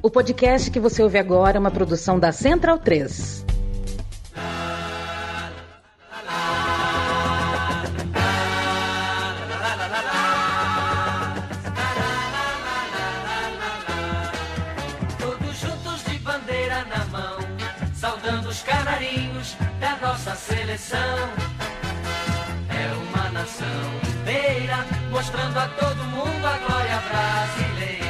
O podcast que você ouve agora é uma produção da Central 3. Todos juntos de bandeira na mão, saudando os canarinhos da nossa seleção. É uma nação inteira, mostrando a todo mundo a glória brasileira.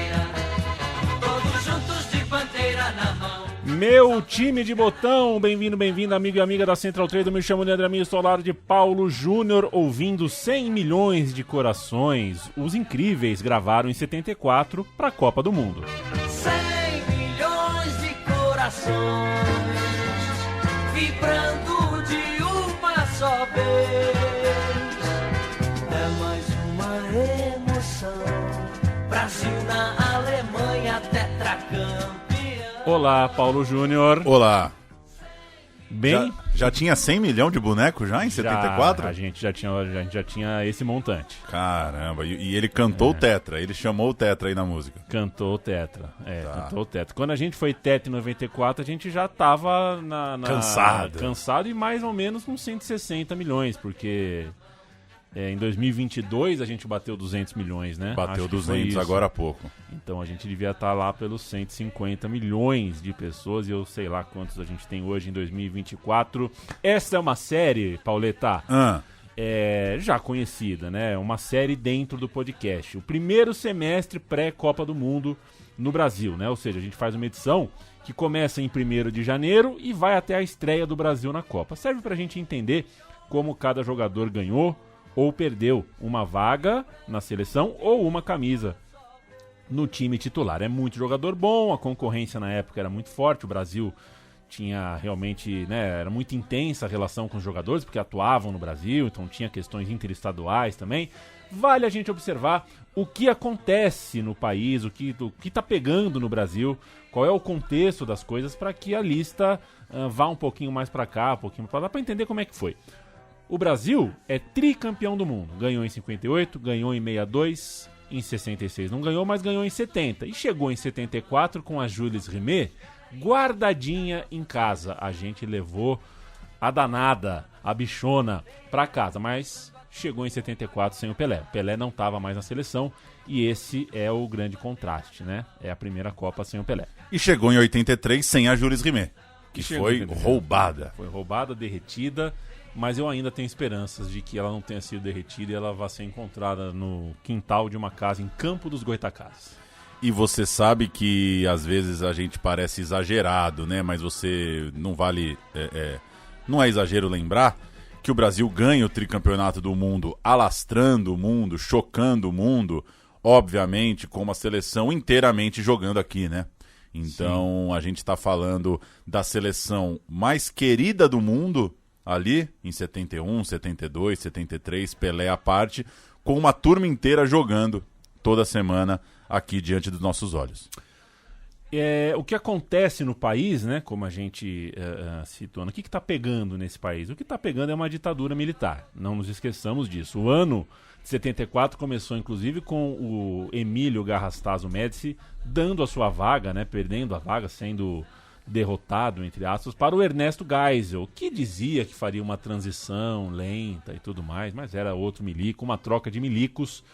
Todos juntos de bandeira na mão. Meu time de botão, bem-vindo, amigo e amiga da Central 3, eu me chamo Leandro Amir, estou ao lado de Paulo Júnior, ouvindo 100 milhões de corações. Os Incríveis gravaram em 74 para a Copa do Mundo. 100 milhões de corações, vibrando de uma só vez. É mais uma emoção, Brasil na Alemanha, tetracampeão. Olá, Paulo Júnior. Olá. Bem? Já tinha 100 milhões de bonecos já em 74? A gente já tinha esse montante. Caramba, e ele cantou o Tetra, ele chamou o Tetra aí na música. Cantou o Tetra, cantou o Tetra. Quando a gente foi Tetra em 94, a gente já tava cansado e mais ou menos com 160 milhões, porque em 2022 a gente bateu 200 milhões, né? Bateu Acho que 200 agora há pouco. Então a gente devia estar lá pelos 150 milhões de pessoas, e eu sei lá quantos a gente tem hoje em 2024. Essa é uma série, Pauleta, já conhecida, né? Uma série dentro do podcast. O primeiro semestre pré-Copa do Mundo no Brasil, né? Ou seja, a gente faz uma edição que começa em 1º de janeiro e vai até a estreia do Brasil na Copa. Serve pra gente entender como cada jogador ganhou ou perdeu uma vaga na seleção ou uma camisa no time titular. É muito jogador bom, a concorrência na época era muito forte, o Brasil tinha realmente, né, era muito intensa a relação com os jogadores, porque atuavam no Brasil, então tinha questões interestaduais também. Vale a gente observar o que acontece no país, o que está pegando no Brasil, qual é o contexto das coisas, para que a lista vá um pouquinho mais para cá, um pouquinho para lá, para entender como é que foi. O Brasil é tricampeão do mundo. Ganhou em 58, ganhou em 62, em 66 não ganhou, mas ganhou em 70. E chegou em 74 com a Jules Rimet guardadinha em casa. A gente levou a danada, a bichona, pra casa, mas chegou em 74 sem o Pelé. O Pelé não estava mais na seleção e esse é o grande contraste, né? É a primeira Copa sem o Pelé. E chegou em 83 sem a Jules Rimet, que foi roubada. Foi roubada, derretida. Mas eu ainda tenho esperanças de que ela não tenha sido derretida e ela vá ser encontrada no quintal de uma casa em Campo dos Goitacazes. E você sabe que às vezes a gente parece exagerado, né? Mas você não vale... não é exagero lembrar que o Brasil ganha o tricampeonato do mundo alastrando o mundo, chocando o mundo, obviamente com uma seleção inteiramente jogando aqui, né? Então a gente está falando da seleção mais querida do mundo ali em 71, 72, 73, Pelé à parte, com uma turma inteira jogando toda semana aqui diante dos nossos olhos. O que acontece no país, né, como a gente citou, o que está pegando nesse país? O que está pegando é uma ditadura militar, não nos esqueçamos disso. O ano de 74 começou inclusive com o Emílio Garrastazu Médici dando a sua vaga, né, perdendo a vaga, sendo derrotado, entre aspas, para o Ernesto Geisel, que dizia que faria uma transição lenta e tudo mais, mas era outro milico, uma troca de milicos,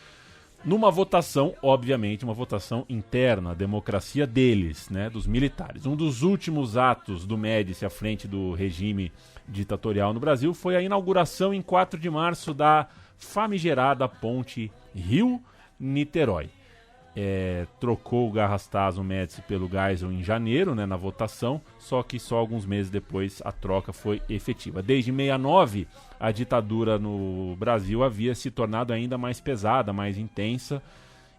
numa votação, obviamente, uma votação interna, a democracia deles, né, dos militares. Um dos últimos atos do Médici à frente do regime ditatorial no Brasil foi a inauguração em 4 de março da famigerada ponte Rio-Niterói. Trocou o Garrastazu Médici pelo Geisel em janeiro, né, na votação, só que só alguns meses depois a troca foi efetiva. Desde 69, a ditadura no Brasil havia se tornado ainda mais pesada, mais intensa,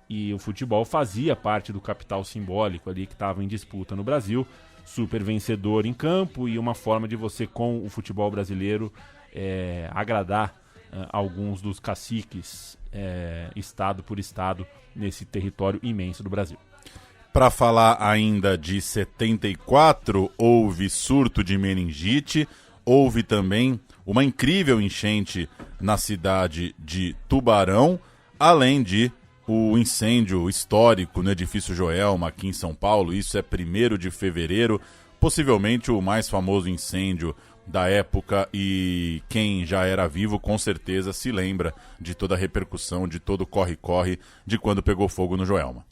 e o futebol fazia parte do capital simbólico ali que estava em disputa no Brasil. Super vencedor em campo e uma forma de você, com o futebol brasileiro, agradar alguns dos caciques, estado por estado, nesse território imenso do Brasil. Para falar ainda de 74, houve surto de meningite, houve também uma incrível enchente na cidade de Tubarão, além de o incêndio histórico no edifício Joelma, aqui em São Paulo. Isso é 1º de fevereiro, possivelmente o mais famoso incêndio da época, e quem já era vivo com certeza se lembra de toda a repercussão, de todo o corre-corre de quando pegou fogo no Joelma.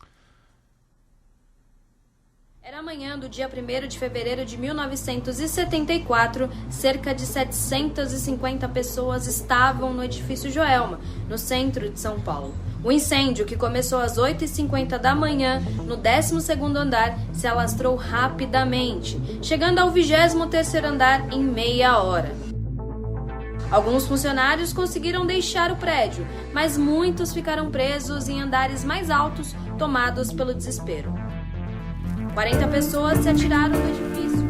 Era amanhã do dia 1º de fevereiro de 1974, cerca de 750 pessoas estavam no edifício Joelma, no centro de São Paulo. O incêndio, que começou às 8h50 da manhã, no 12º andar, se alastrou rapidamente, chegando ao 23º andar em meia hora. Alguns funcionários conseguiram deixar o prédio, mas muitos ficaram presos em andares mais altos, tomados pelo desespero. 40 pessoas se atiraram do edifício.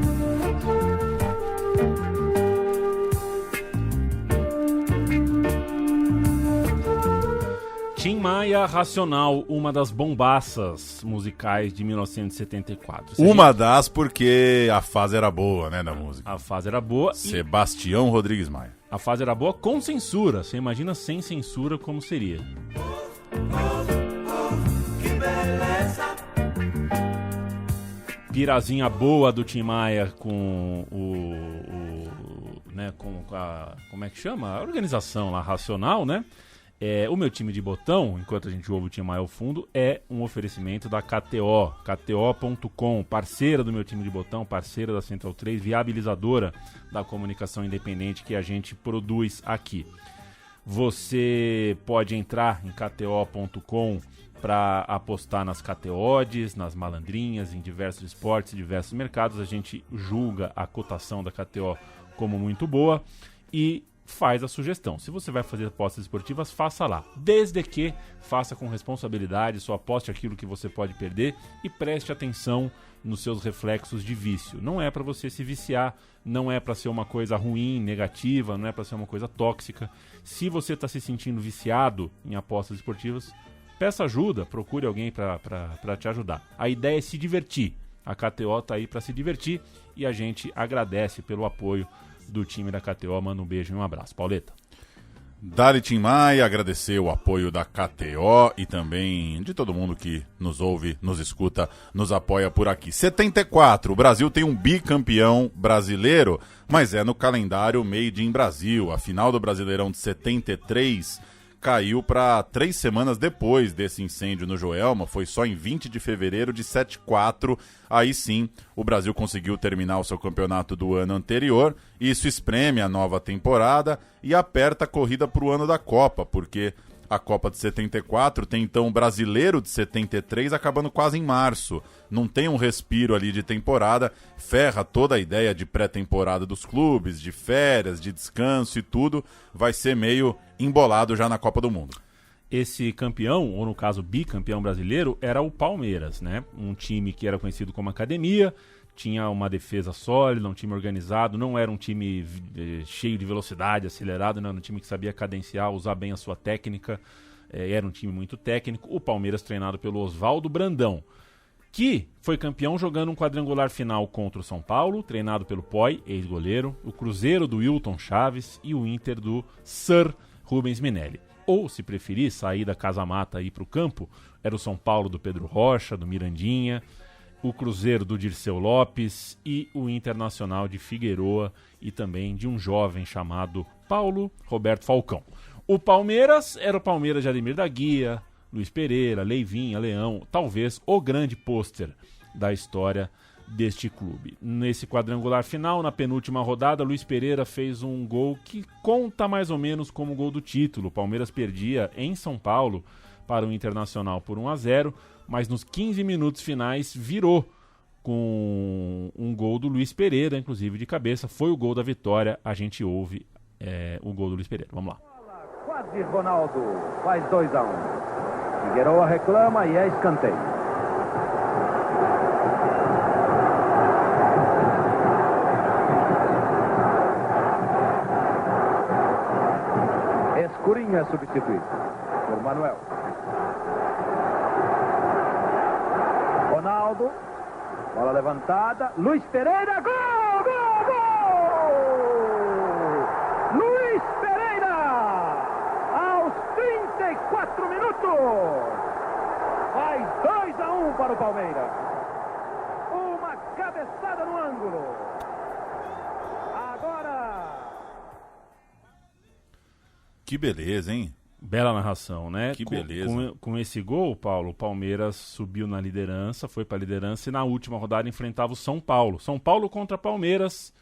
Tim Maia, Racional, uma das bombaças musicais de 1974. Uma das, porque a fase era boa, né, da música. A fase era boa. Sebastião Rodrigues Maia. A fase era boa com censura. Você imagina sem censura como seria. Que beleza. Pirazinha boa do Tim Maia com né, com a, como é que chama? A organização lá, Racional, né? O meu time de botão, enquanto a gente ouve o Tim Maia ao fundo, é um oferecimento da KTO, KTO.com, parceira do meu time de botão, parceira da Central 3, viabilizadora da comunicação independente que a gente produz aqui. Você pode entrar em KTO.com para apostar nas KTOs, nas malandrinhas, em diversos esportes, diversos mercados. A gente julga a cotação da KTO como muito boa e faz a sugestão. Se você vai fazer apostas esportivas, faça lá. Desde que faça com responsabilidade, só aposte aquilo que você pode perder e preste atenção nos seus reflexos de vício. Não é para você se viciar, não é para ser uma coisa ruim, negativa, não é para ser uma coisa tóxica. Se você está se sentindo viciado em apostas esportivas, peça ajuda, procure alguém para te ajudar. A ideia é se divertir. A KTO está aí para se divertir e a gente agradece pelo apoio do time da KTO. Manda um beijo e um abraço. Pauleta. Dali Tim Maia, agradecer o apoio da KTO e também de todo mundo que nos ouve, nos escuta, nos apoia por aqui. 74, o Brasil tem um bicampeão brasileiro, mas é no calendário Made in Brasil. A final do Brasileirão de 73 caiu para 3 semanas depois desse incêndio no Joelma, foi só em 20 de fevereiro de 74, aí sim o Brasil conseguiu terminar o seu campeonato do ano anterior, e isso espreme a nova temporada e aperta a corrida para o ano da Copa, porque a Copa de 74 tem então o Brasileiro de 73 acabando quase em março, não tem um respiro ali de temporada, ferra toda a ideia de pré-temporada dos clubes, de férias, de descanso e tudo, vai ser meio embolado já na Copa do Mundo. Esse campeão, ou no caso bicampeão brasileiro, era o Palmeiras, né? Um time que era conhecido como academia, tinha uma defesa sólida, um time organizado, não era um time cheio de velocidade, acelerado, não era um time que sabia cadenciar, usar bem a sua técnica, era um time muito técnico. O Palmeiras treinado pelo Oswaldo Brandão, que foi campeão jogando um quadrangular final contra o São Paulo, treinado pelo Poi, ex-goleiro, o Cruzeiro do Wilton Chaves e o Inter do Sir Rubens Minelli. Ou, se preferir, sair da casa-mata e ir para o campo, era o São Paulo do Pedro Rocha, do Mirandinha, o Cruzeiro do Dirceu Lopes e o Internacional de Figueroa e também de um jovem chamado Paulo Roberto Falcão. O Palmeiras era o Palmeiras de Ademir da Guia, Luiz Pereira, Leivinha, Leão, talvez o grande pôster da história deste clube. Nesse quadrangular final, na penúltima rodada, Luiz Pereira fez um gol que conta mais ou menos como o gol do título. O Palmeiras perdia em São Paulo para o Internacional por 1-0, mas nos 15 minutos finais virou com um gol do Luiz Pereira, inclusive de cabeça. Foi o gol da vitória. A gente ouve o gol do Luiz Pereira. Vamos lá. Quase Ronaldo faz 2-1. Figueroa reclama e é escanteio. Escurinho é substituído por Manuel. Ronaldo, bola levantada, Luiz Pereira, gol, gol, gol! Luiz Pereira, aos 34 minutos, faz 2-1 para o Palmeiras. Uma cabeçada no ângulo. Agora... Que beleza, hein? Bela narração, né? Que beleza. Com esse gol, Paulo, o Palmeiras subiu na liderança, foi para a liderança e na última rodada enfrentava o São Paulo. São Paulo contra Palmeiras,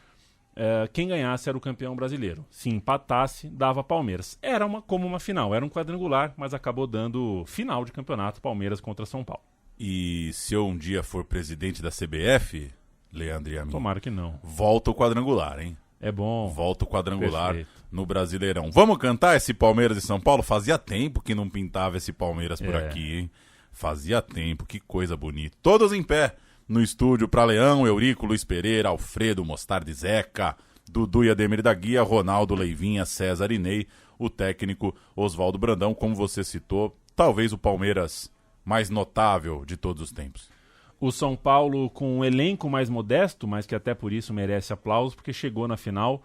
quem ganhasse era o campeão brasileiro. Se empatasse, dava Palmeiras. Era como uma final, era um quadrangular, mas acabou dando final de campeonato, Palmeiras contra São Paulo. E se eu um dia for presidente da CBF, Leandro e a mim, tomara que não. Volta o quadrangular, hein? É bom. Volta o quadrangular. Perfeito. No Brasileirão. Vamos cantar esse Palmeiras e São Paulo? Fazia tempo que não pintava esse Palmeiras por aqui, hein? Fazia tempo, que coisa bonita. Todos em pé no estúdio para Leão, Eurico, Luiz Pereira, Alfredo, Mostarda e Zeca, Dudu e Ademir da Guia, Ronaldo, Leivinha, César e Ney, o técnico Oswaldo Brandão, como você citou, talvez o Palmeiras mais notável de todos os tempos. O São Paulo com um elenco mais modesto, mas que até por isso merece aplausos, porque chegou na final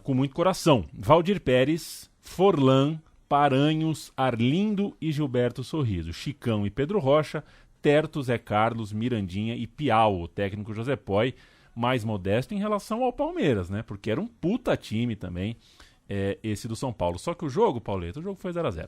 com muito coração. Valdir Pérez, Forlan, Paranhos, Arlindo e Gilberto Sorriso, Chicão e Pedro Rocha, Terto, Zé Carlos, Mirandinha e Piau, o técnico José Poy, mais modesto em relação ao Palmeiras, né? Porque era um puta time também, esse do São Paulo. Só que o jogo, Pauleta, o jogo foi 0-0.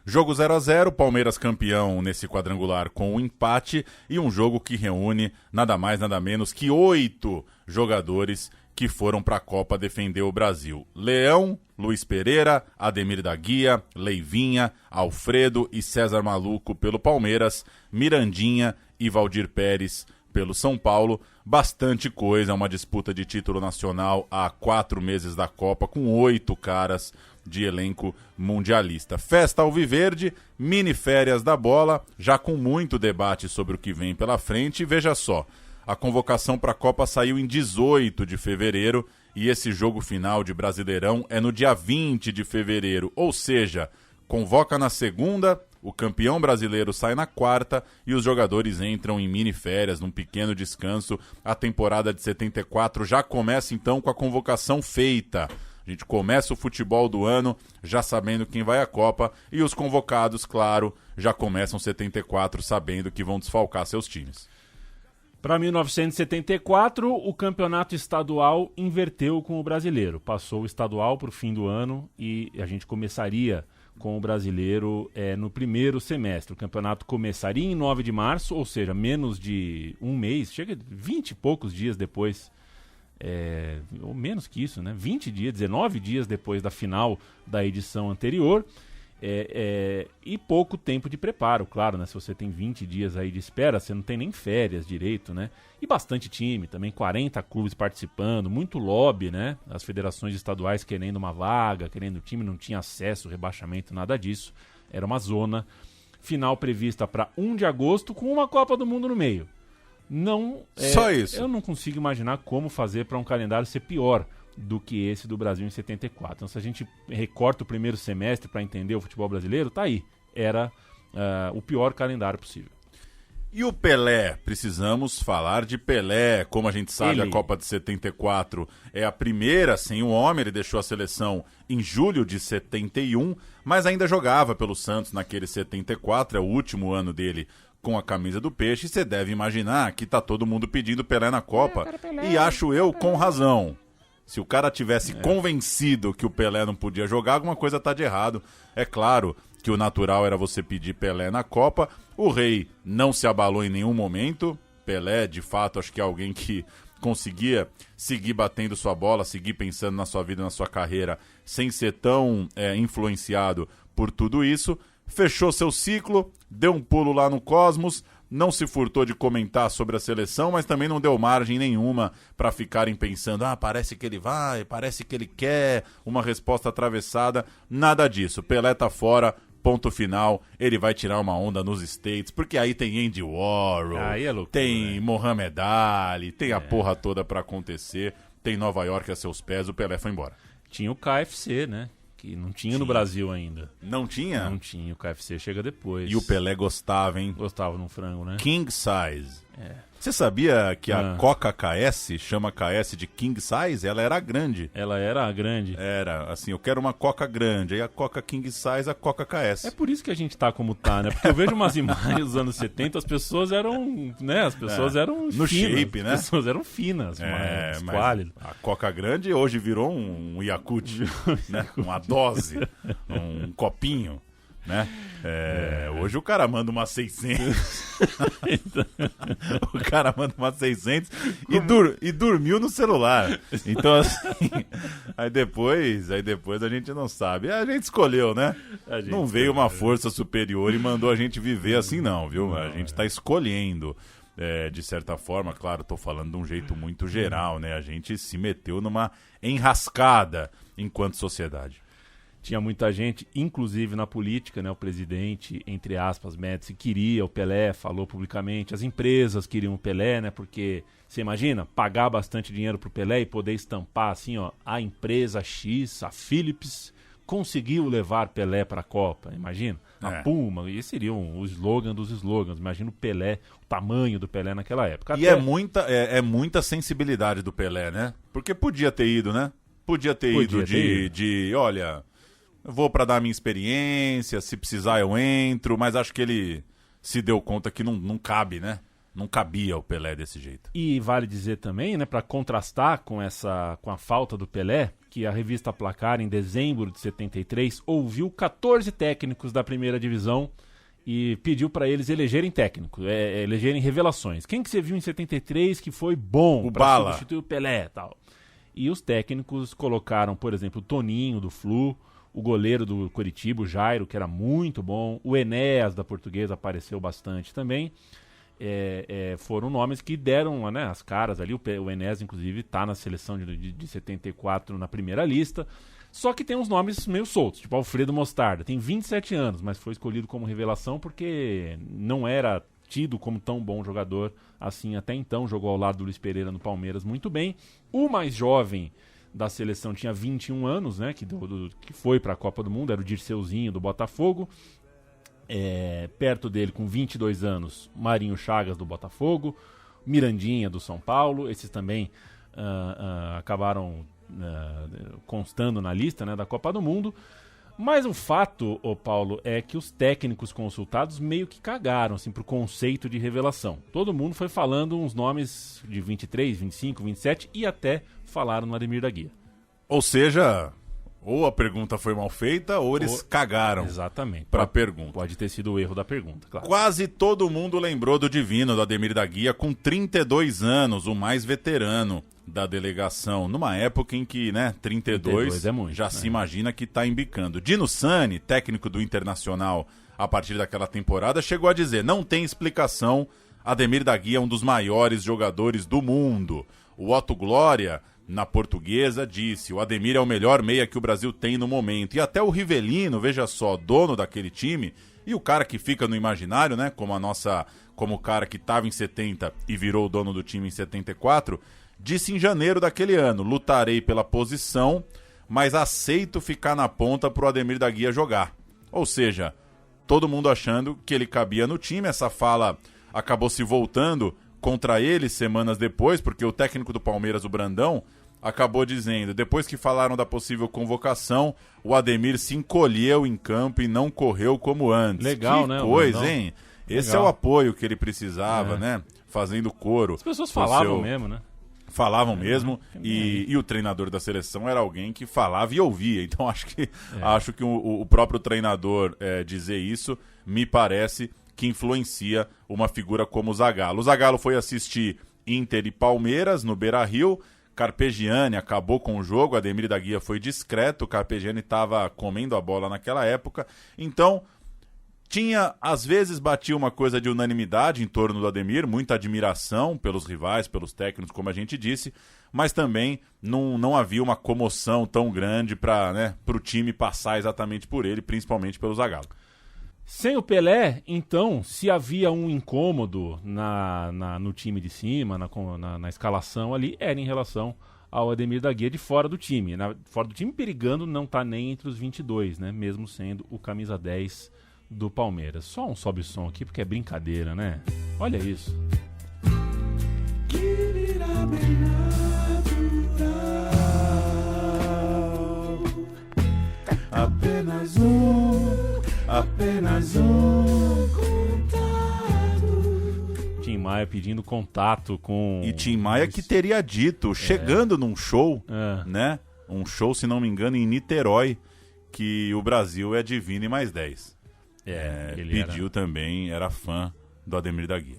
Jogo 0-0, Palmeiras campeão nesse quadrangular com um empate e um jogo que reúne nada mais, nada menos que 8 jogadores que foram para a Copa defender o Brasil. Leão, Luiz Pereira, Ademir da Guia, Leivinha, Alfredo e César Maluco pelo Palmeiras, Mirandinha e Valdir Pérez pelo São Paulo. Bastante coisa, uma disputa de título nacional há 4 meses da Copa, com 8 caras de elenco mundialista. Festa alviverde, mini férias da bola, já com muito debate sobre o que vem pela frente. E veja só, a convocação para a Copa saiu em 18 de fevereiro e esse jogo final de Brasileirão é no dia 20 de fevereiro. Ou seja, convoca na segunda, o campeão brasileiro sai na quarta e os jogadores entram em mini férias, num pequeno descanso. A temporada de 74 já começa então com a convocação feita. A gente começa o futebol do ano já sabendo quem vai à Copa e os convocados, claro, já começam 74 sabendo que vão desfalcar seus times. Para 1974, o campeonato estadual inverteu com o brasileiro. Passou o estadual para o fim do ano e a gente começaria com o brasileiro no primeiro semestre. O campeonato começaria em 9 de março, ou seja, menos de um mês, chega 20 e poucos dias depois, ou menos que isso, né? 20 dias, 19 dias depois da final da edição anterior. E pouco tempo de preparo, claro, né? Se você tem 20 dias aí de espera, você não tem nem férias direito, né? E bastante time, também 40 clubes participando, muito lobby, né? As federações estaduais querendo uma vaga, querendo o time, não tinha acesso, rebaixamento, nada disso. Era uma zona. Final prevista para 1 de agosto com uma Copa do Mundo no meio. Não, só isso. Eu não consigo imaginar como fazer para um calendário ser pior do que esse do Brasil em 74. Então, se a gente recorta o primeiro semestre para entender o futebol brasileiro, tá aí. Era o pior calendário possível. E o Pelé? Precisamos falar de Pelé. Como a gente sabe, a Copa de 74 é a primeira sem o homem. Ele deixou a seleção em julho de 71, mas ainda jogava pelo Santos naquele 74. É o último ano dele com a camisa do Peixe. E você deve imaginar que tá todo mundo pedindo Pelé na Copa. E acho eu com razão. Se o cara tivesse convencido que o Pelé não podia jogar, alguma coisa tá de errado. É claro que o natural era você pedir Pelé na Copa. O Rei não se abalou em nenhum momento. Pelé, de fato, acho que é alguém que conseguia seguir batendo sua bola, seguir pensando na sua vida, na sua carreira, sem ser tão influenciado por tudo isso. Fechou seu ciclo, deu um pulo lá no Cosmos, não se furtou de comentar sobre a seleção, mas também não deu margem nenhuma para ficarem pensando, parece que ele vai, parece que ele quer, uma resposta atravessada, nada disso. Pelé tá fora, ponto final, ele vai tirar uma onda nos States, porque aí tem Andy Warhol, tem Mohamed Ali, tem a porra toda para acontecer, tem Nova York a seus pés, o Pelé foi embora. Tinha o KFC, né? Que não tinha no Brasil ainda. Não tinha? Não tinha, o KFC chega depois. E o Pelé gostava, hein? Gostava no frango, né? King size. Você sabia que a Coca KS, chama KS de King Size, ela era grande? Ela era grande. Era, assim, eu quero uma Coca grande, aí a Coca King Size, a Coca KS. É por isso que a gente tá como tá, né? Porque eu vejo umas imagens dos anos 70, as pessoas eram, né? As pessoas eram no finas, shape, né? As pessoas eram finas, mas a Coca grande hoje virou um Yakult, né? Uma dose, um copinho. Né? Hoje o cara manda uma 600. O cara manda uma 600 e dormiu no celular. Então, assim, aí depois a gente não sabe. A gente escolheu, né? Não veio uma força superior e mandou a gente viver assim, não, viu? A gente tá escolhendo. De certa forma, claro, tô falando de um jeito muito geral, né? A gente se meteu numa enrascada enquanto sociedade. Tinha muita gente, inclusive na política, né? O presidente, entre aspas, Médici, queria o Pelé, falou publicamente. As empresas queriam o Pelé, né? Porque, você imagina, pagar bastante dinheiro pro Pelé e poder estampar assim, ó, a empresa X, a Philips, conseguiu levar Pelé para a Copa. Imagina, a Puma, e esse seria o slogan dos slogans. Imagina o Pelé, o tamanho do Pelé naquela época. E muita sensibilidade do Pelé, né? Porque podia ter ido, né? Podia ter ido de olha... Eu vou para dar a minha experiência, se precisar eu entro, mas acho que ele se deu conta que não cabe, né? Não cabia o Pelé desse jeito. E vale dizer também, né, para contrastar com a falta do Pelé, que a revista Placar, em dezembro de 73, ouviu 14 técnicos da primeira divisão e pediu para eles elegerem técnicos, elegerem revelações. Quem que você viu em 73 que foi bom para substituir o Pelé e tal? E os técnicos colocaram, por exemplo, o Toninho do Flu, o goleiro do Coritiba, o Jairo, que era muito bom, o Enéas da Portuguesa apareceu bastante também. Foram nomes que deram, né, as caras ali. O Enéas, inclusive, está na seleção de 74 na primeira lista. Só que tem uns nomes meio soltos, tipo Alfredo Mostarda. Tem 27 anos, mas foi escolhido como revelação porque não era tido como tão bom jogador assim até então. Jogou ao lado do Luiz Pereira no Palmeiras muito bem. O mais jovem da seleção tinha 21 anos, né, que foi para a Copa do Mundo, era o Dirceuzinho do Botafogo. Perto dele, com 22 anos, Marinho Chagas do Botafogo, Mirandinha do São Paulo. Esses também acabaram constando na lista, né, da Copa do Mundo. Mas o fato, Paulo, é que os técnicos consultados meio que cagaram assim, pro conceito de revelação. Todo mundo foi falando uns nomes de 23, 25, 27 e até falaram no Ademir da Guia. Ou seja, ou a pergunta foi mal feita ou eles cagaram. Exatamente. Pra pergunta. Pode ter sido o erro da pergunta, claro. Quase todo mundo lembrou do Divino, do Ademir da Guia, com 32 anos, o mais veterano da delegação, numa época em que, né, 32 é muito, já se imagina que tá embicando. Dino Sani, técnico do Internacional a partir daquela temporada, chegou a dizer, não tem explicação, Ademir da Guia é um dos maiores jogadores do mundo. O Otto Glória, na Portuguesa, disse, o Ademir é o melhor meia que o Brasil tem no momento. E até o Rivelino, veja só, dono daquele time, e o cara que fica no imaginário, né, como o cara que estava em 70 e virou o dono do time em 74, disse em janeiro daquele ano, lutarei pela posição, mas aceito ficar na ponta pro Ademir da Guia jogar. Ou seja, todo mundo achando que ele cabia no time. Essa fala acabou se voltando contra ele semanas depois, porque o técnico do Palmeiras, o Brandão, acabou dizendo, depois que falaram da possível convocação, o Ademir se encolheu em campo e não correu como antes. Legal, que né? coisa, hein? Esse é o apoio que ele precisava, né? Fazendo coro. As pessoas falavam mesmo, né? Falavam mesmo, e o treinador da seleção era alguém que falava e ouvia. Então acho que o próprio treinador dizer isso me parece que influencia uma figura como o Zagallo. O Zagallo foi assistir Inter e Palmeiras no Beira-Rio. Carpegiani acabou com o jogo, Ademir da Guia foi discreto, o Carpegiani estava comendo a bola naquela época. Então às vezes batia uma coisa de unanimidade em torno do Ademir, muita admiração pelos rivais, pelos técnicos, como a gente disse, mas também não havia uma comoção tão grande para o time passar exatamente por ele, principalmente pelo Zagallo. Sem o Pelé, então, se havia um incômodo no time de cima, na escalação ali, era em relação ao Ademir da Guia de fora do time. Fora do time, perigando não estar nem entre os 22, né? Mesmo sendo o camisa 10 do Palmeiras. Só um sobe som aqui, porque é brincadeira, né? Olha isso. apenas um contato. Tim Maia pedindo contato com... E Tim Maia que teria dito, chegando num show, né? Um show, se não me engano, em Niterói, que o Brasil é divino e mais 10. Ele pediu também, era fã do Ademir da Guia.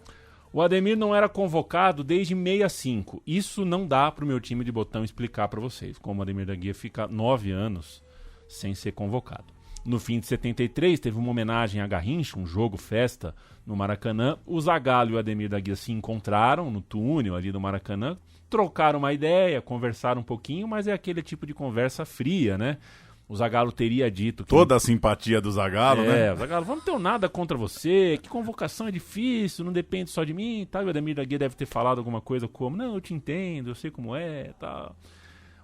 O Ademir não era convocado desde 65. Isso não dá pro meu time de botão explicar para vocês, como o Ademir da Guia fica 9 anos sem ser convocado. No fim de 73, teve uma homenagem a Garrincha, um jogo festa no Maracanã. O Zagallo e o Ademir da Guia se encontraram no túnel ali do Maracanã, trocaram uma ideia, conversaram um pouquinho, mas é aquele tipo de conversa fria, né? O Zagallo teria dito... Toda a simpatia do Zagallo, né? O Zagallo, não tenho nada contra você, que convocação é difícil, não depende só de mim, tá? O Ademir da Guia deve ter falado alguma coisa como, não, eu te entendo, eu sei como é, tá...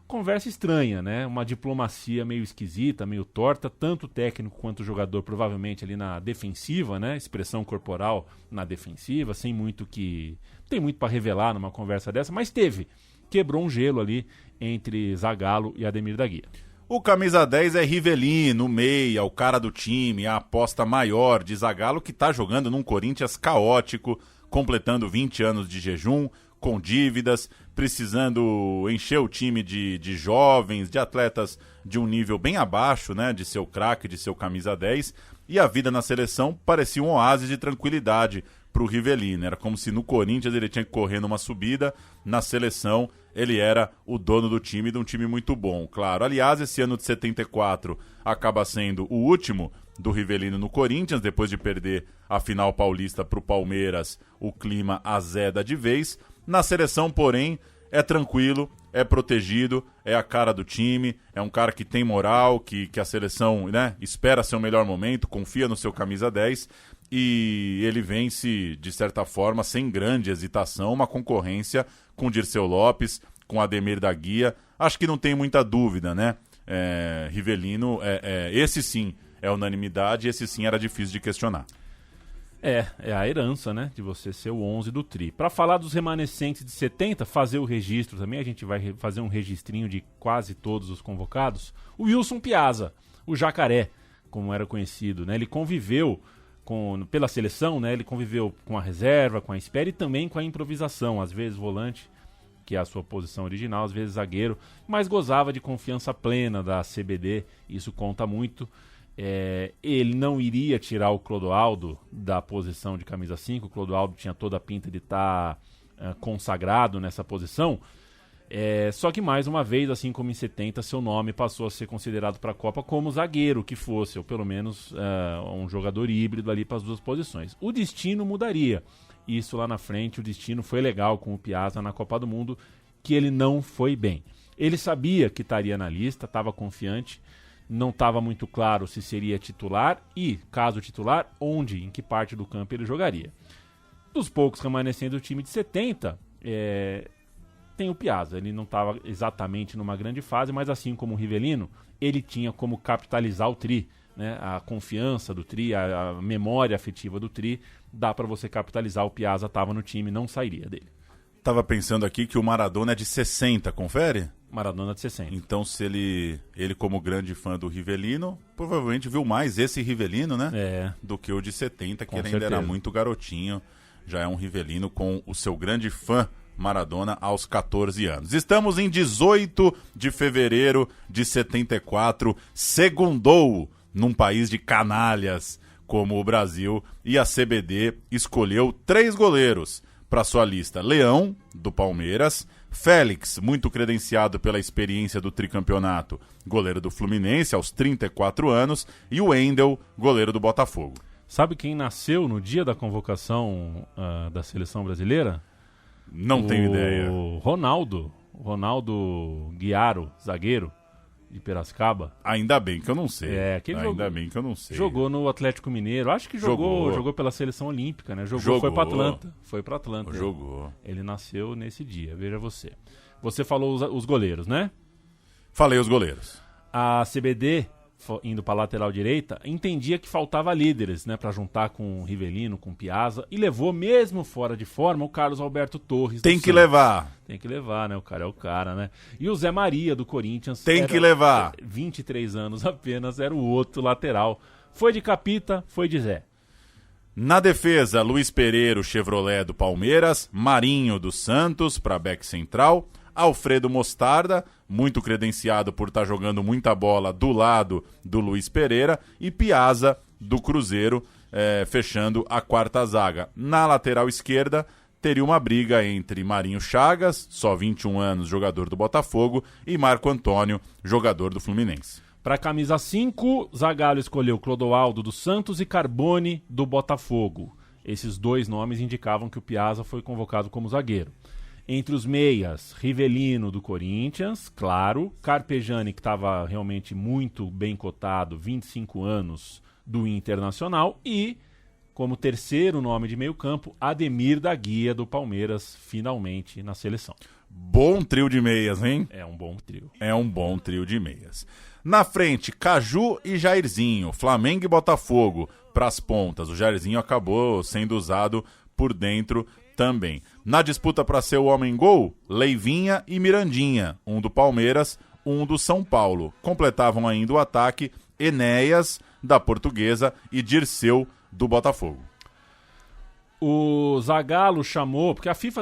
Conversa estranha, né? Uma diplomacia meio esquisita, meio torta, tanto o técnico quanto o jogador, provavelmente ali na defensiva, né? Expressão corporal na defensiva, sem muito que... Não tem muito para revelar numa conversa dessa, mas teve. Quebrou um gelo ali entre Zagallo e Ademir da Guia. O camisa 10 é Rivelino, meia, o cara do time, a aposta maior de Zagallo, que tá jogando num Corinthians caótico, completando 20 anos de jejum, com dívidas, precisando encher o time de jovens, de atletas de um nível bem abaixo, né, de seu craque, de seu camisa 10, e a vida na seleção parecia um oásis de tranquilidade para o Rivelino. Era como se no Corinthians ele tinha que correr numa subida, na seleção ele era o dono do time, de um time muito bom, claro. Aliás, esse ano de 74 acaba sendo o último do Rivelino no Corinthians, depois de perder a final paulista para o Palmeiras, o clima azeda de vez. Na seleção, porém, é tranquilo, é protegido, é a cara do time, é um cara que tem moral, que a seleção, né, espera seu melhor momento, confia no seu camisa 10, e ele vence, de certa forma, sem grande hesitação, uma concorrência com Dirceu Lopes, com Ademir da Guia. Acho que não tem muita dúvida, né? Rivelino, esse sim é unanimidade, esse sim era difícil de questionar. É a herança, né, de você ser o 11 do Tri. Para falar dos remanescentes de 70, fazer o registro também, a gente vai fazer um registrinho de quase todos os convocados. O Wilson Piazza, o Jacaré, como era conhecido, né? Ele conviveu pela seleção, né? Ele conviveu com a reserva, com a espera e também com a improvisação, às vezes volante, que é a sua posição original, às vezes zagueiro, mas gozava de confiança plena da CBD, isso conta muito. Ele não iria tirar o Clodoaldo da posição de camisa 5, o Clodoaldo tinha toda a pinta de estar consagrado nessa posição, só que mais uma vez, assim como em 70, seu nome passou a ser considerado para a Copa como zagueiro que fosse, ou pelo menos um jogador híbrido ali para as duas posições. O destino mudaria, isso lá na frente, o destino foi legal com o Piazza na Copa do Mundo, que ele não foi bem. Ele sabia que estaria na lista, estava confiante, não estava muito claro se seria titular e, caso titular, onde, em que parte do campo ele jogaria. Dos poucos remanescentes do time de 70, tem o Piazza. Ele não estava exatamente numa grande fase, mas assim como o Rivelino, ele tinha como capitalizar o Tri, né? A confiança do Tri, a memória afetiva do Tri, dá para você capitalizar. O Piazza estava no time, não sairia dele. Tava pensando aqui que o Maradona é de 60, confere? Maradona de 60. Então, se ele como grande fã do Rivelino, provavelmente viu mais esse Rivelino, né? Do que o de 70, que ele ainda era muito garotinho. Já é um Rivelino com o seu grande fã Maradona aos 14 anos. Estamos em 18 de fevereiro de 74, segundou num país de canalhas como o Brasil, e a CBD escolheu 3 goleiros para sua lista. Leão, do Palmeiras, Félix, muito credenciado pela experiência do tricampeonato, goleiro do Fluminense aos 34 anos, e o Wendel, goleiro do Botafogo. Sabe quem nasceu no dia da convocação da seleção brasileira? Não tenho ideia. O Ronaldo Guiaro, zagueiro de Piracicaba. Ainda bem que eu não sei. Bem que eu não sei. Jogou no Atlético Mineiro. Acho que jogou pela seleção olímpica, né? Foi para Atlanta. Foi para Atlanta. Jogou. Ele nasceu nesse dia, veja você. Você falou os goleiros, né? Falei os goleiros. A CBD, indo para lateral direita, entendia que faltava líderes, né, para juntar com o Rivelino, com o Piazza, e levou, mesmo fora de forma, o Carlos Alberto Torres. Tem que levar, né? O cara é o cara, né? E o Zé Maria, do Corinthians. Tem que levar. 23 anos apenas, era o outro lateral. Foi de Capita, foi de Zé. Na defesa, Luiz Pereira, Chevrolet do Palmeiras, Marinho do Santos para back central, Alfredo Mostarda, muito credenciado por estar jogando muita bola do lado do Luiz Pereira, e Piazza do Cruzeiro, fechando a quarta zaga. Na lateral esquerda, teria uma briga entre Marinho Chagas, só 21 anos, jogador do Botafogo, e Marco Antônio, jogador do Fluminense. Para camisa 5, Zagallo escolheu Clodoaldo do Santos e Carbone do Botafogo. Esses dois nomes indicavam que o Piazza foi convocado como zagueiro. Entre os meias, Rivelino do Corinthians, claro, Carpegiani, que estava realmente muito bem cotado, 25 anos, do Internacional, e, como terceiro nome de meio campo, Ademir da Guia do Palmeiras, finalmente na seleção. Bom trio de meias, hein? É um bom trio. É um bom trio de meias. Na frente, Caju e Jairzinho, Flamengo e Botafogo. Para as pontas, o Jairzinho acabou sendo usado por dentro também. Na disputa para ser o homem-gol, Leivinha e Mirandinha, um do Palmeiras, um do São Paulo. Completavam ainda o ataque Enéas, da Portuguesa, e Dirceu, do Botafogo. O Zagallo chamou, porque a FIFA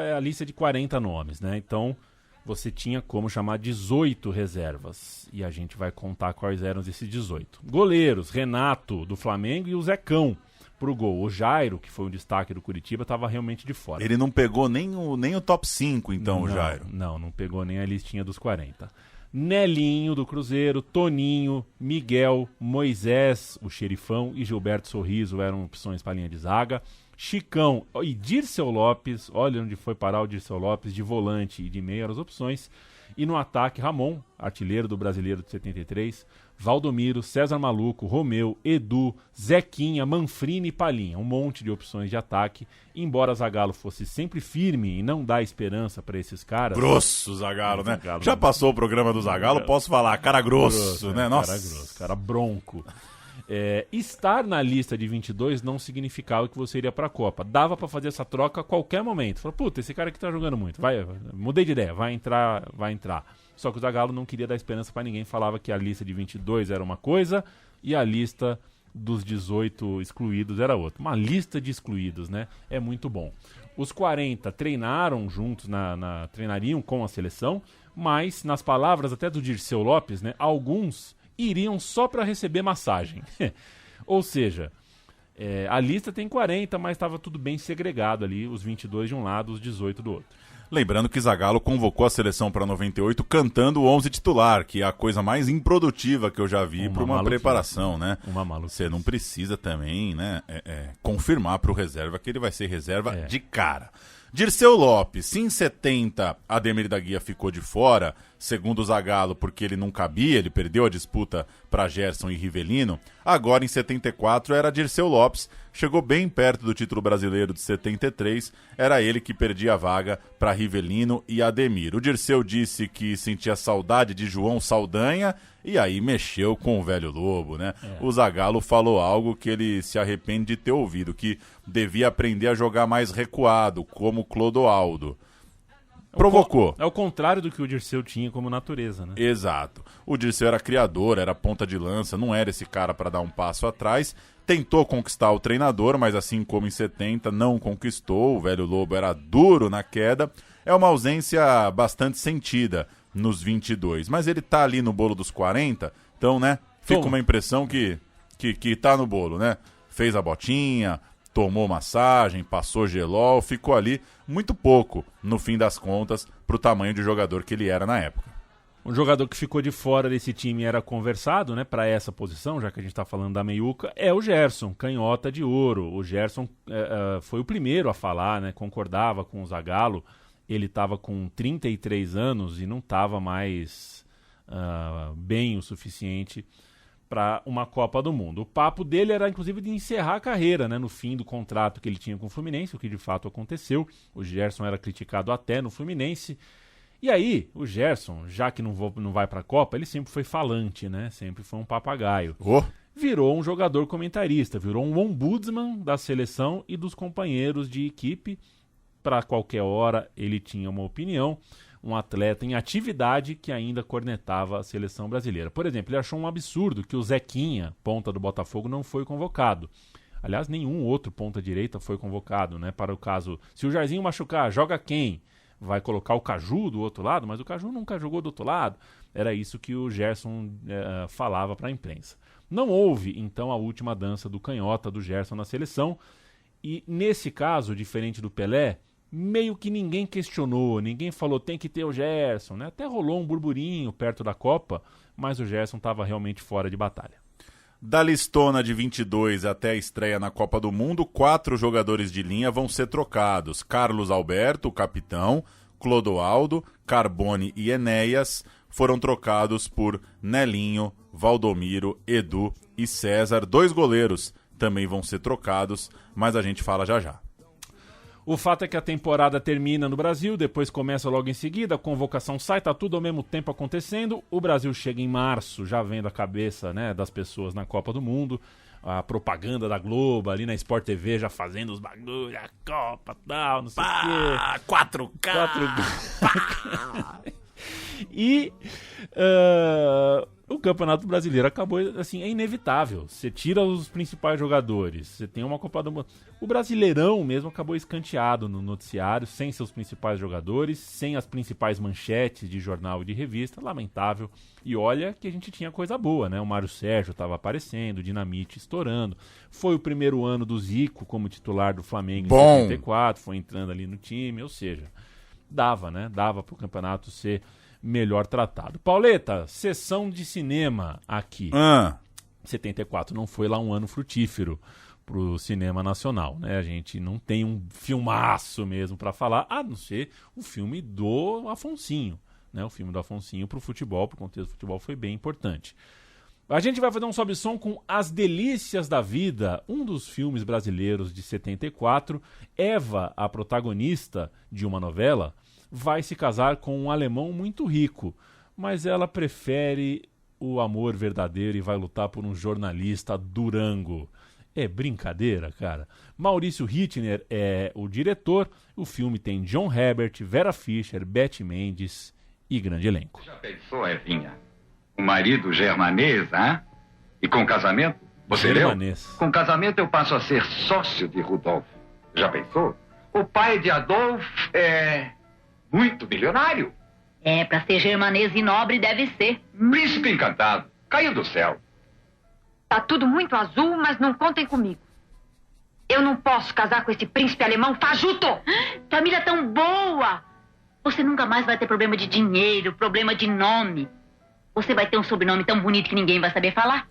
é a lista de 40 nomes, né? Então você tinha como chamar 18 reservas. E a gente vai contar quais eram esses 18. Goleiros, Renato, do Flamengo, e o Zecão pro gol. O Jairo, que foi um destaque do Curitiba, estava realmente de fora. Ele não pegou nem o top 5, então, o Jairo. Não pegou nem a listinha dos 40. Nelinho, do Cruzeiro, Toninho, Miguel, Moisés, o Xerifão, e Gilberto Sorriso eram opções para a linha de zaga. Chicão e Dirceu Lopes, olha onde foi parar o Dirceu Lopes, de volante e de meio eram as opções. E no ataque, Ramon, artilheiro do Brasileiro de 73, Valdomiro, César Maluco, Romeu, Edu, Zequinha, Manfrini e Palinha. Um monte de opções de ataque. Embora Zagallo fosse sempre firme e não dar esperança para esses caras... Grosso Zagallo, né? Já passou o programa do Zagallo, posso falar, cara grosso, né? Nossa. Cara grosso, cara bronco. Estar na lista de 22 não significava que você iria pra Copa. Dava pra fazer essa troca a qualquer momento. Falou, puta, esse cara aqui tá jogando muito. Mudei de ideia, vai entrar. Só que o Zagallo não queria dar esperança pra ninguém. Falava que a lista de 22 era uma coisa e a lista dos 18 excluídos era outra. Uma lista de excluídos, né? É muito bom. Os 40 treinaram juntos, treinariam com a seleção, mas, nas palavras até do Dirceu Lopes, né, alguns iriam só para receber massagem. Ou seja, a lista tem 40, mas estava tudo bem segregado ali, os 22 de um lado, os 18 do outro. Lembrando que Zagallo convocou a seleção para 98 cantando o 11 titular, que é a coisa mais improdutiva que eu já vi para uma preparação, né? Uma maluquice. Você não precisa também, né, confirmar para o reserva que ele vai ser reserva de cara. Dirceu Lopes, se em 70 Ademir da Guia ficou de fora, segundo o Zagallo, porque ele não cabia, ele perdeu a disputa para Gerson e Rivelino, agora em 74 era Dirceu Lopes, chegou bem perto do título brasileiro de 73, era ele que perdia a vaga para Rivelino e Ademir. O Dirceu disse que sentia saudade de João Saldanha e aí mexeu com o velho Lobo, né? O Zagallo falou algo que ele se arrepende de ter ouvido, que devia aprender a jogar mais recuado, como Clodoaldo. Provocou. É o contrário do que o Dirceu tinha como natureza, né? Exato. O Dirceu era criador, era ponta de lança, não era esse cara para dar um passo atrás. Tentou conquistar o treinador, mas assim como em 70, não conquistou. O velho Lobo era duro na queda. É uma ausência bastante sentida nos 22. Mas ele tá ali no bolo dos 40, então, né, fica uma impressão que tá no bolo, né? Fez a botinha, tomou massagem, passou gelol, ficou ali muito pouco, no fim das contas, pro tamanho de jogador que ele era na época. Um jogador que ficou de fora desse time era conversado, né, para essa posição, já que a gente está falando da meiuca, é o Gerson, canhota de ouro. O Gerson foi o primeiro a falar, né, concordava com o Zagallo. Ele estava com 33 anos e não estava mais bem o suficiente para uma Copa do Mundo. O papo dele era, inclusive, de encerrar a carreira, né, no fim do contrato que ele tinha com o Fluminense, o que de fato aconteceu. O Gerson era criticado até no Fluminense. E aí, o Gerson, já que não vai para a Copa, ele sempre foi falante, né? Sempre foi um papagaio. Virou um jogador comentarista, virou um ombudsman da seleção e dos companheiros de equipe. Para qualquer hora ele tinha uma opinião. um atleta em atividade que ainda cornetava a seleção brasileira. Por exemplo, ele achou um absurdo que o Zequinha, ponta do Botafogo, não foi convocado. Aliás, nenhum outro ponta-direita foi convocado, né? Para o caso, se o Jairzinho machucar, joga quem? Vai colocar o Caju do outro lado? Mas o Caju nunca jogou do outro lado. Era isso que o Gerson falava para a imprensa. Não houve, então, a última dança do canhota do Gerson na seleção. E, nesse caso, diferente do Pelé, meio que ninguém questionou, ninguém falou tem que ter o Gerson, né? Até rolou um burburinho perto da Copa, mas o Gerson estava realmente fora de batalha. Da listona de 22 até a estreia na Copa do Mundo, 4 jogadores de linha vão ser trocados. Carlos Alberto, o capitão, Clodoaldo, Carbone e Enéas foram trocados por Nelinho, Valdomiro, Edu e César. 2 goleiros também vão ser trocados, mas a gente fala já já. O fato é que a temporada termina no Brasil, depois começa logo em seguida, a convocação sai, tá tudo ao mesmo tempo acontecendo. O Brasil chega em março, já vendo a cabeça, né, das pessoas na Copa do Mundo, a propaganda da Globo, ali na Sport TV, já fazendo os bagulhos, a Copa, tal, não sei o quê. 4K! E o Campeonato Brasileiro acabou, assim, é inevitável. Você tira os principais jogadores, você tem uma Copa do Mundo. O Brasileirão mesmo acabou escanteado no noticiário, sem seus principais jogadores, sem as principais manchetes de jornal e de revista, lamentável. E olha que a gente tinha coisa boa, né? O Mário Sérgio estava aparecendo, o Dinamite estourando. Foi o primeiro ano do Zico como titular do Flamengo em 74, foi entrando ali no time, ou seja, dava, né? Dava para o campeonato ser melhor tratado. Pauleta, sessão de cinema aqui. 74 não foi lá um ano frutífero pro cinema nacional, né? A gente não tem um filmaço mesmo para falar, a não ser o filme do Afonsinho, né? O filme do Afonsinho pro futebol, pro contexto do futebol, foi bem importante. A gente vai fazer um sobe-som com As Delícias da Vida, um dos filmes brasileiros de 74. Eva, a protagonista de uma novela, vai se casar com um alemão muito rico, mas ela prefere o amor verdadeiro e vai lutar por um jornalista Durango. É brincadeira, cara. Maurício Hittner é o diretor. O filme tem John Herbert, Vera Fischer, Bette Mendes e grande elenco. Já pensou, Evinha? O marido germanês, hein? E com casamento? Você germanês. Leu? Com casamento eu passo a ser sócio de Rudolf. Já pensou? O pai de Adolf é muito milionário. É, pra ser germanês e nobre deve ser. Príncipe encantado. Caiu do céu. Tá tudo muito azul, mas não contem comigo. Eu não posso casar com esse príncipe alemão fajuto. Família tão boa. Você nunca mais vai ter problema de dinheiro, problema de nome. Você vai ter um sobrenome tão bonito que ninguém vai saber falar.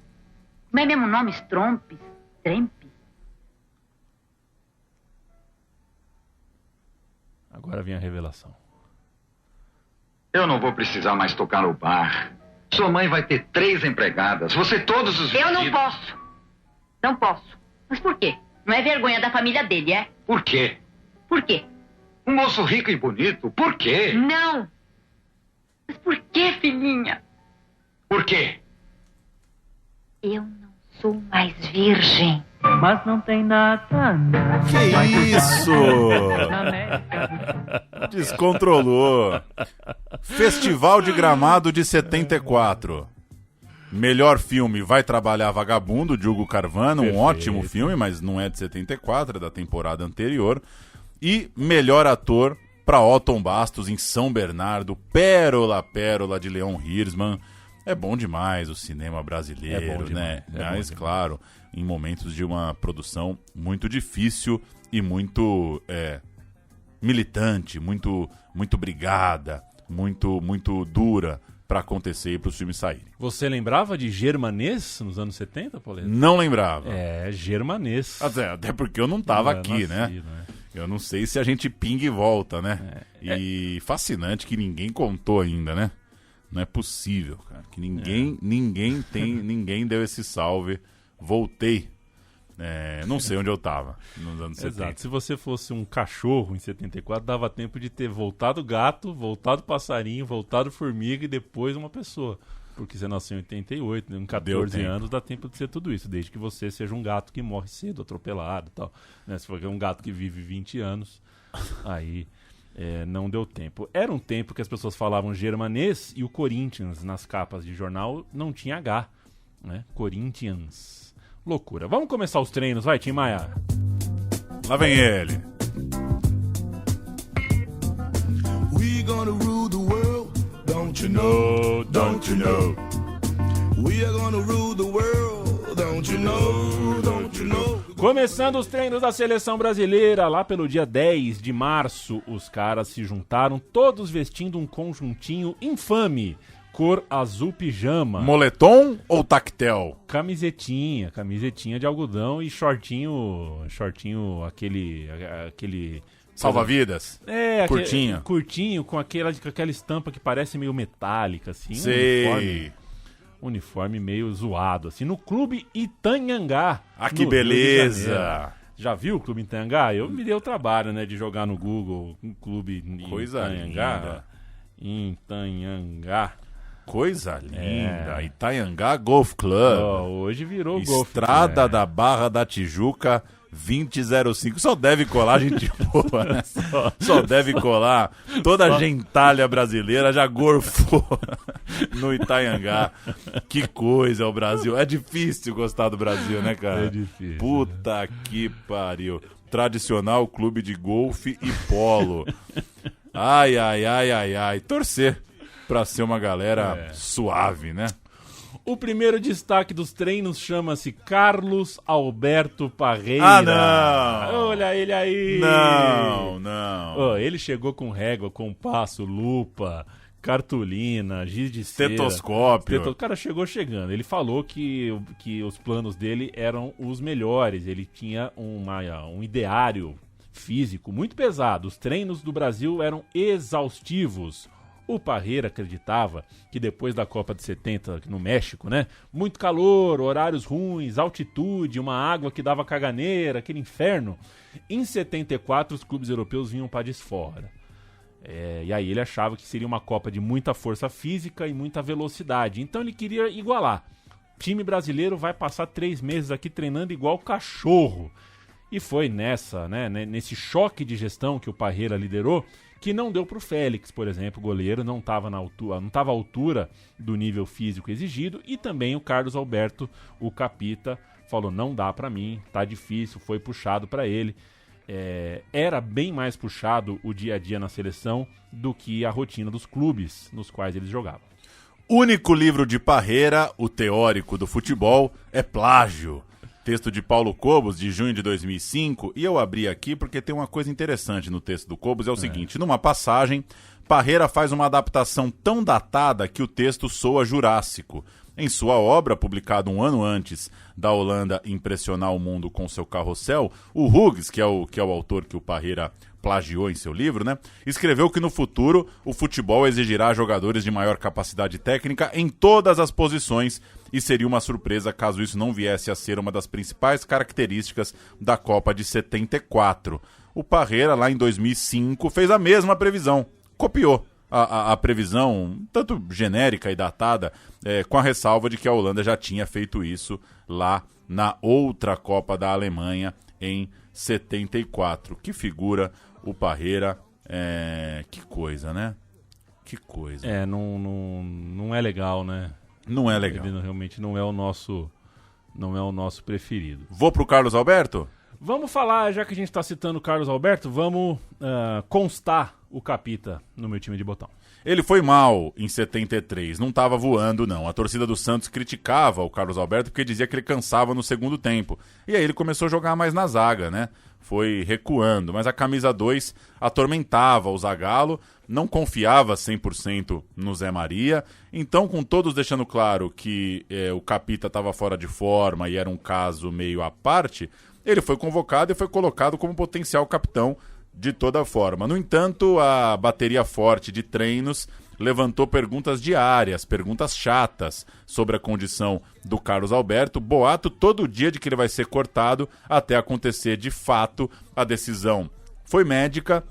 Como é mesmo o nome? Strompes? Trempes? Agora vem a revelação. Eu não vou precisar mais tocar no bar. Sua mãe vai ter 3 empregadas. Você todos os Eu vestidos. não posso. Não posso. Mas por quê? Não é vergonha da família dele, é? Por quê? Por quê? Um moço rico e bonito. Por quê? Não. Mas por quê, filhinha? Por quê? Eu não sou mais virgem. Mas não tem nada. Que isso? Descontrolou. Festival de Gramado de 74. Melhor filme, Vai Trabalhar Vagabundo, de Hugo Carvana. Um ótimo filme, mas não é de 74, é da temporada anterior. E melhor ator para Otton Bastos em São Bernardo. Pérola de Leon Hirschman. É bom demais o cinema brasileiro, né? Mas, claro, em momentos de uma produção muito difícil e muito militante, muito brigada, muito dura para acontecer e para os filmes saírem. Você lembrava de Germanês nos anos 70, Pauleta? Não lembrava. É, Germanês. Até porque eu não tava aqui, né? Eu não sei se a gente pinga e volta, né? E fascinante que ninguém contou ainda, né? Não é possível, cara. Que ninguém deu esse salve. Voltei. Não sei onde eu tava nos anos 70. Exato. Se você fosse um cachorro em 74, dava tempo de ter voltado gato, voltado passarinho, voltado formiga e depois uma pessoa. Porque você nasceu em 88, em 14 anos, dá tempo de ser tudo isso. Desde que você seja um gato que morre cedo, atropelado e tal. Né? Se for um gato que vive 20 anos, aí não deu tempo. Era um tempo que as pessoas falavam germanês e o Corinthians nas capas de jornal não tinha H, né? Corinthians. Loucura. Vamos começar os treinos, vai, Tim Maia. Lá vem ele. We gonna rule the world, don't you know, don't you know. We are gonna rule the world, don't you know, don't you know. Começando os treinos da seleção brasileira, lá pelo dia 10 de março, os caras se juntaram, todos vestindo um conjuntinho infame, cor azul pijama. Moletom ou tactel? Camisetinha de algodão e shortinho aquele salva-vidas? Curtinho, com aquela estampa que parece meio metálica, assim. Sei. Uniforme meio zoado, assim, no Clube Itanhangá. Ah, que beleza! Já viu o Clube Itanhangá? Eu me dei o trabalho, né, de jogar no Google um Clube Itanhangá. Itanhangá. Coisa linda. Itanhangá Golf Club. Hoje virou Golf Club. Estrada da Barra da Tijuca 2005. Só deve colar gente boa, né? Só deve colar. Toda a gentalha brasileira já gorfou no Itanhangá. Que coisa é o Brasil. É difícil gostar do Brasil, né, cara? É difícil. Puta que pariu. Tradicional clube de golfe e polo. Ai. Torcer pra ser uma galera suave, né? O primeiro destaque dos treinos chama-se Carlos Alberto Parreira. Ah, não! Olha ele aí! Não. Ele chegou com régua, compasso, lupa, cartolina, giz de cera. Estetoscópio. O cara chegou chegando. Ele falou que os planos dele eram os melhores. Ele tinha um ideário físico muito pesado. Os treinos do Brasil eram exaustivos. O Parreira acreditava que depois da Copa de 70 no México, né? Muito calor, horários ruins, altitude, uma água que dava caganeira, aquele inferno. Em 74 os clubes europeus vinham para desfora. E aí ele achava que seria uma Copa de muita força física e muita velocidade. Então ele queria igualar. O time brasileiro vai passar 3 meses aqui treinando igual cachorro. E foi nesse choque de gestão que o Parreira liderou, que não deu pro Félix, por exemplo, o goleiro não estava à altura do nível físico exigido, e também o Carlos Alberto, o capita, falou, não dá pra mim, tá difícil, foi puxado pra ele. Era bem mais puxado o dia a dia na seleção do que a rotina dos clubes nos quais eles jogavam. Único livro de Parreira, o teórico do futebol, é Plágio. Texto de Paulo Cobos, de junho de 2005, e eu abri aqui porque tem uma coisa interessante no texto do Cobos, é o seguinte, numa passagem, Parreira faz uma adaptação tão datada que o texto soa jurássico. Em sua obra, publicada 1 ano antes da Holanda impressionar o mundo com seu carrossel, o Hughes, que é o autor que o Parreira plagiou em seu livro, né, escreveu que no futuro o futebol exigirá jogadores de maior capacidade técnica em todas as posições e seria uma surpresa caso isso não viesse a ser uma das principais características da Copa de 74. O Parreira, lá em 2005, fez a mesma previsão, copiou a previsão, tanto genérica e datada, com a ressalva de que a Holanda já tinha feito isso lá na outra Copa da Alemanha em 74. Que figura o Parreira, que coisa, né? Que coisa. Não é legal, né? Não é legal. Ele realmente não é o nosso preferido. Vou pro Carlos Alberto? Vamos falar, já que a gente está citando o Carlos Alberto, vamos constar o capita no meu time de botão. Ele foi mal em 73, não estava voando não. A torcida do Santos criticava o Carlos Alberto porque dizia que ele cansava no segundo tempo. E aí ele começou a jogar mais na zaga, né? Foi recuando, mas a camisa 2 atormentava o Zagallo, não confiava 100% no Zé Maria. Então, com todos deixando claro que o capita estava fora de forma e era um caso meio à parte, ele foi convocado e foi colocado como potencial capitão de toda forma. No entanto, a bateria forte de treinos levantou perguntas diárias, perguntas chatas sobre a condição do Carlos Alberto, boato todo dia de que ele vai ser cortado até acontecer de fato a decisão. Foi médica,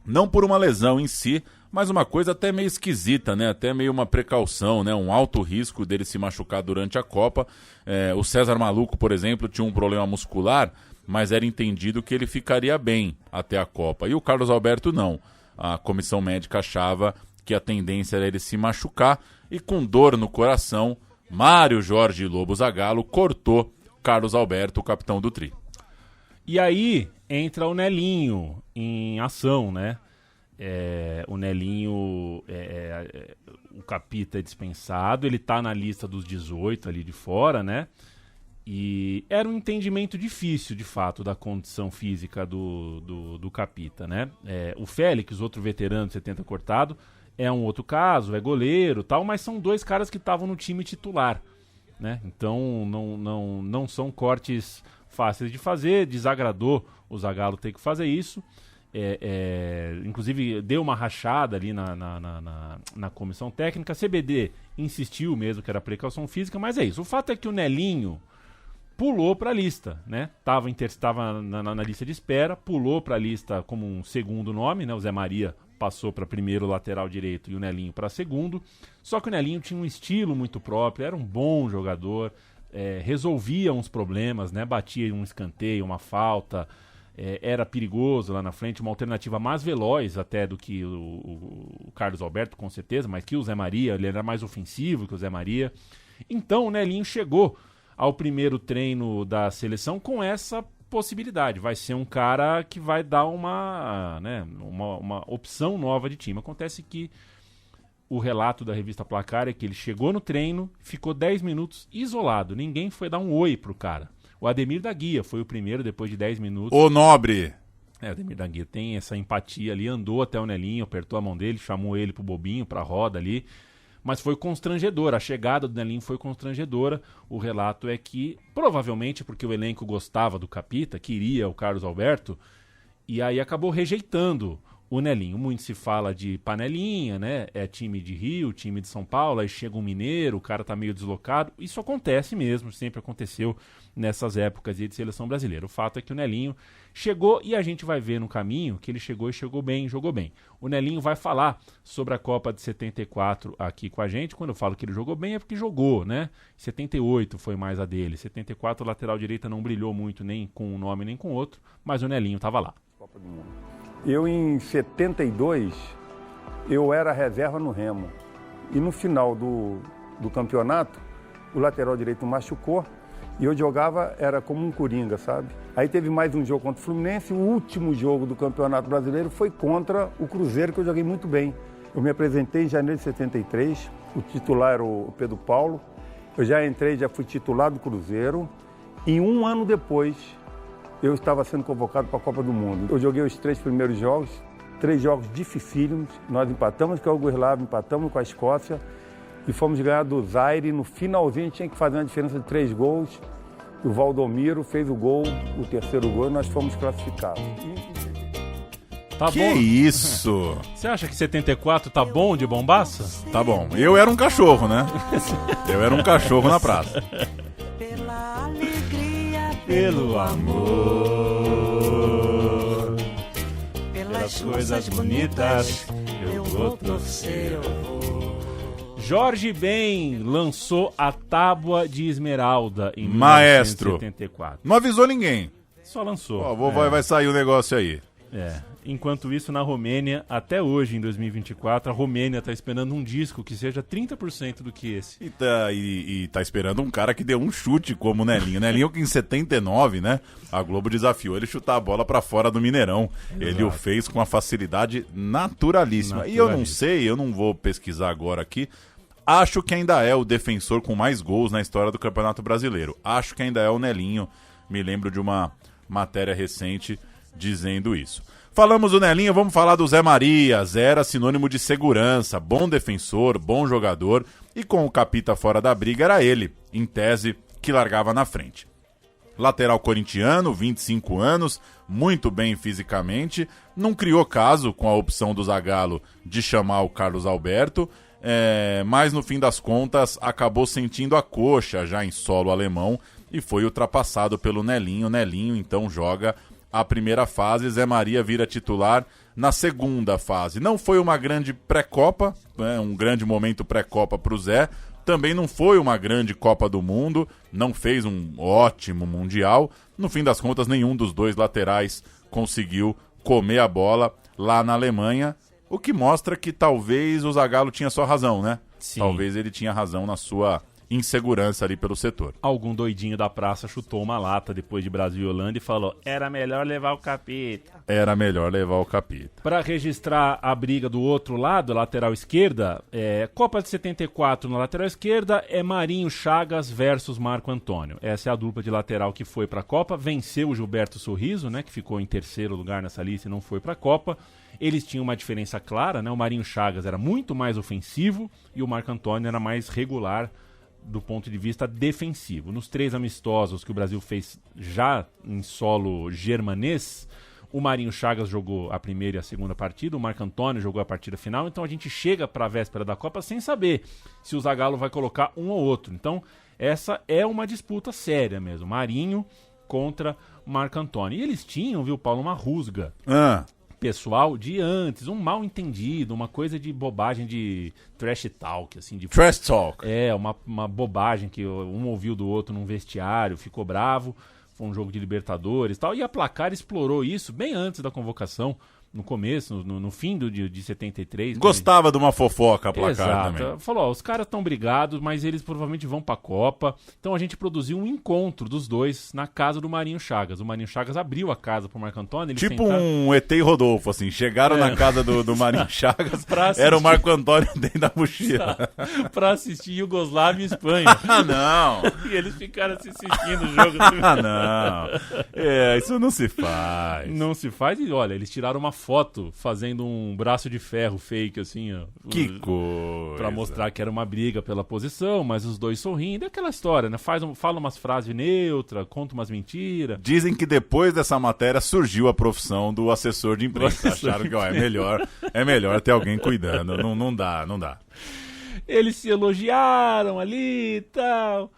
não por uma lesão em si, mas uma coisa até meio esquisita, né? Até meio uma precaução, né? Um alto risco dele se machucar durante a Copa. O César Maluco, por exemplo, tinha um problema muscular, mas era entendido que ele ficaria bem até a Copa. E o Carlos Alberto não. a comissão médica achava que a tendência era ele se machucar, e com dor no coração, Mário Jorge Lobo Zagallo cortou Carlos Alberto, o capitão do Tri. E aí entra o Nelinho em ação, né? O Nelinho, o Capita é dispensado, ele tá na lista dos 18 ali de fora, né? E era um entendimento difícil, de fato, da condição física do Capita, né? O Félix, outro veterano de 70 cortado, é um outro caso, é goleiro e tal, mas são dois caras que estavam no time titular, né? Então não são cortes fáceis de fazer, desagradou o Zagallo ter que fazer isso. Inclusive deu uma rachada ali na comissão técnica. A CBD insistiu mesmo que era precaução física, mas é isso. O fato é que o Nelinho pulou para a lista, né? Estava na lista de espera, pulou para a lista como um segundo nome, né? O Zé Maria passou para primeiro lateral direito e o Nelinho para segundo. Só que o Nelinho tinha um estilo muito próprio, era um bom jogador, resolvia uns problemas, né? Batia um escanteio, uma falta, era perigoso lá na frente, uma alternativa mais veloz até do que o Carlos Alberto, com certeza, mas que o Zé Maria, ele era mais ofensivo que o Zé Maria. Então o Nelinho chegou ao primeiro treino da seleção com essa possibilidade. Vai ser um cara que vai dar uma opção nova de time. Acontece que o relato da revista Placar é que ele chegou no treino, ficou 10 minutos isolado. Ninguém foi dar um oi pro cara. O Ademir da Guia foi o primeiro, depois de 10 minutos. Ô, nobre! O Ademir da Guia tem essa empatia ali, andou até o Nelinho, apertou a mão dele, chamou ele pro bobinho, pra roda ali. Mas foi constrangedora, a chegada do Nelinho foi constrangedora. O relato é que, provavelmente porque o elenco gostava do Capita, queria o Carlos Alberto, e aí acabou rejeitando o Nelinho. Muito se fala de panelinha, né? É time de Rio, time de São Paulo, aí chega um mineiro, o cara tá meio deslocado. Isso acontece mesmo, sempre aconteceu nessas épocas de seleção brasileira. O fato é que o Nelinho chegou, e a gente vai ver no caminho que ele chegou e chegou bem, jogou bem. O Nelinho vai falar sobre a Copa de 74 aqui com a gente. Quando eu falo que ele jogou bem é porque jogou, né? 78 foi mais a dele. 74 o lateral direita não brilhou muito, nem com um nome nem com outro, mas o Nelinho tava lá. Copa do Mundo. Eu, em 72, eu era reserva no Remo. E no final do campeonato, o lateral direito machucou e eu jogava, era como um coringa, sabe? Aí teve mais um jogo contra o Fluminense, o último jogo do Campeonato Brasileiro foi contra o Cruzeiro, que eu joguei muito bem. Eu me apresentei em janeiro de 73, o titular era o Pedro Paulo. Eu já fui titular do Cruzeiro, e um ano depois eu estava sendo convocado para a Copa do Mundo. Eu joguei os 3 primeiros jogos, 3 jogos dificílimos. Nós empatamos com a Iugoslávia, empatamos com a Escócia e fomos ganhar do Zaire. No finalzinho a gente tinha que fazer uma diferença de 3 gols. O Valdomiro fez o gol, o terceiro gol, e nós fomos classificados. Tá que bom? Isso? Você acha que 74 tá bom de bombaça? Tá bom. Eu era um cachorro, né? Eu era um cachorro na praça. Pela alegria, Pelo amor, pelas coisas bonitas, eu vou torcer, eu vou. Jorge Ben lançou a Tábua de Esmeralda em Maestro. 1974. Não avisou ninguém. Só lançou. Vai sair o negócio aí. Enquanto isso, na Romênia, até hoje, em 2024, a Romênia tá esperando um disco que seja 30% do que esse. E tá esperando um cara que deu um chute como o Nelinho. Nelinho que em 79, né, a Globo desafiou ele chutar a bola pra fora do Mineirão. Exato. Ele o fez com uma facilidade naturalíssima. E eu não sei, eu não vou pesquisar agora aqui. Acho que ainda é o defensor com mais gols na história do Campeonato Brasileiro. Acho que ainda é o Nelinho. Me lembro de uma matéria recente dizendo isso. Falamos do Nelinho, vamos falar do Zé Maria. Zé era sinônimo de segurança, bom defensor, bom jogador, e com o Capita fora da briga era ele, em tese, que largava na frente. Lateral corintiano, 25 anos, muito bem fisicamente, não criou caso com a opção do Zagallo de chamar o Carlos Alberto, mas no fim das contas acabou sentindo a coxa já em solo alemão e foi ultrapassado pelo Nelinho. Nelinho então joga a primeira fase, Zé Maria vira titular na segunda fase. Não foi uma grande pré-copa, né, um grande momento pré-copa para o Zé, também não foi uma grande Copa do Mundo, não fez um ótimo Mundial. No fim das contas, nenhum dos dois laterais conseguiu comer a bola lá na Alemanha. O que mostra que talvez o Zagallo tinha só razão, né? Sim. Talvez ele tinha razão na sua insegurança ali pelo setor. Algum doidinho da praça chutou uma lata depois de Brasil e Holanda e falou: era melhor levar o capeta. Era melhor levar o capeta. Para registrar a briga do outro lado, lateral esquerda, Copa de 74 na lateral esquerda é Marinho Chagas versus Marco Antônio. Essa é a dupla de lateral que foi para a Copa. Venceu o Gilberto Sorriso, né, que ficou em terceiro lugar nessa lista e não foi para a Copa. Eles tinham uma diferença clara, né? O Marinho Chagas era muito mais ofensivo e o Marco Antônio era mais regular do ponto de vista defensivo. Nos 3 amistosos que o Brasil fez já em solo germanês, o Marinho Chagas jogou a primeira e a segunda partida, o Marco Antônio jogou a partida final, então a gente chega para a véspera da Copa sem saber se o Zagallo vai colocar um ou outro. Então essa é uma disputa séria mesmo, Marinho contra Marco Antônio. E eles tinham, viu, Paulo, uma rusga pessoal de antes, um mal entendido, uma coisa de bobagem de trash talk, assim, de trash talk. Uma bobagem que um ouviu do outro num vestiário, ficou bravo, foi um jogo de Libertadores e tal, e a Placar explorou isso bem antes da convocação, no começo, no fim de 73. Gostava de uma fofoca a Placar. Exato. Também. Falou, os caras estão brigados, mas eles provavelmente vão pra Copa. Então a gente produziu um encontro dos dois na casa do Marinho Chagas. O Marinho Chagas abriu a casa pro Marco Antônio. Tipo um ET e Rodolfo, assim. Chegaram na casa do Marinho Chagas, era o Marco Antônio dentro da mochila. Pra assistir Iugoslávia e Espanha. Não! E eles ficaram assistindo o jogo. Não! Isso não se faz. Não se faz. E olha, eles tiraram uma foto fazendo um braço de ferro fake, assim, ó. Que coisa! Pra mostrar que era uma briga pela posição, mas os dois sorrindo. É aquela história, né? Fala umas frases neutras, conta umas mentiras. Dizem que depois dessa matéria surgiu a profissão do assessor de imprensa. Acharam que é melhor ter alguém cuidando. Não dá. Eles se elogiaram ali e tal.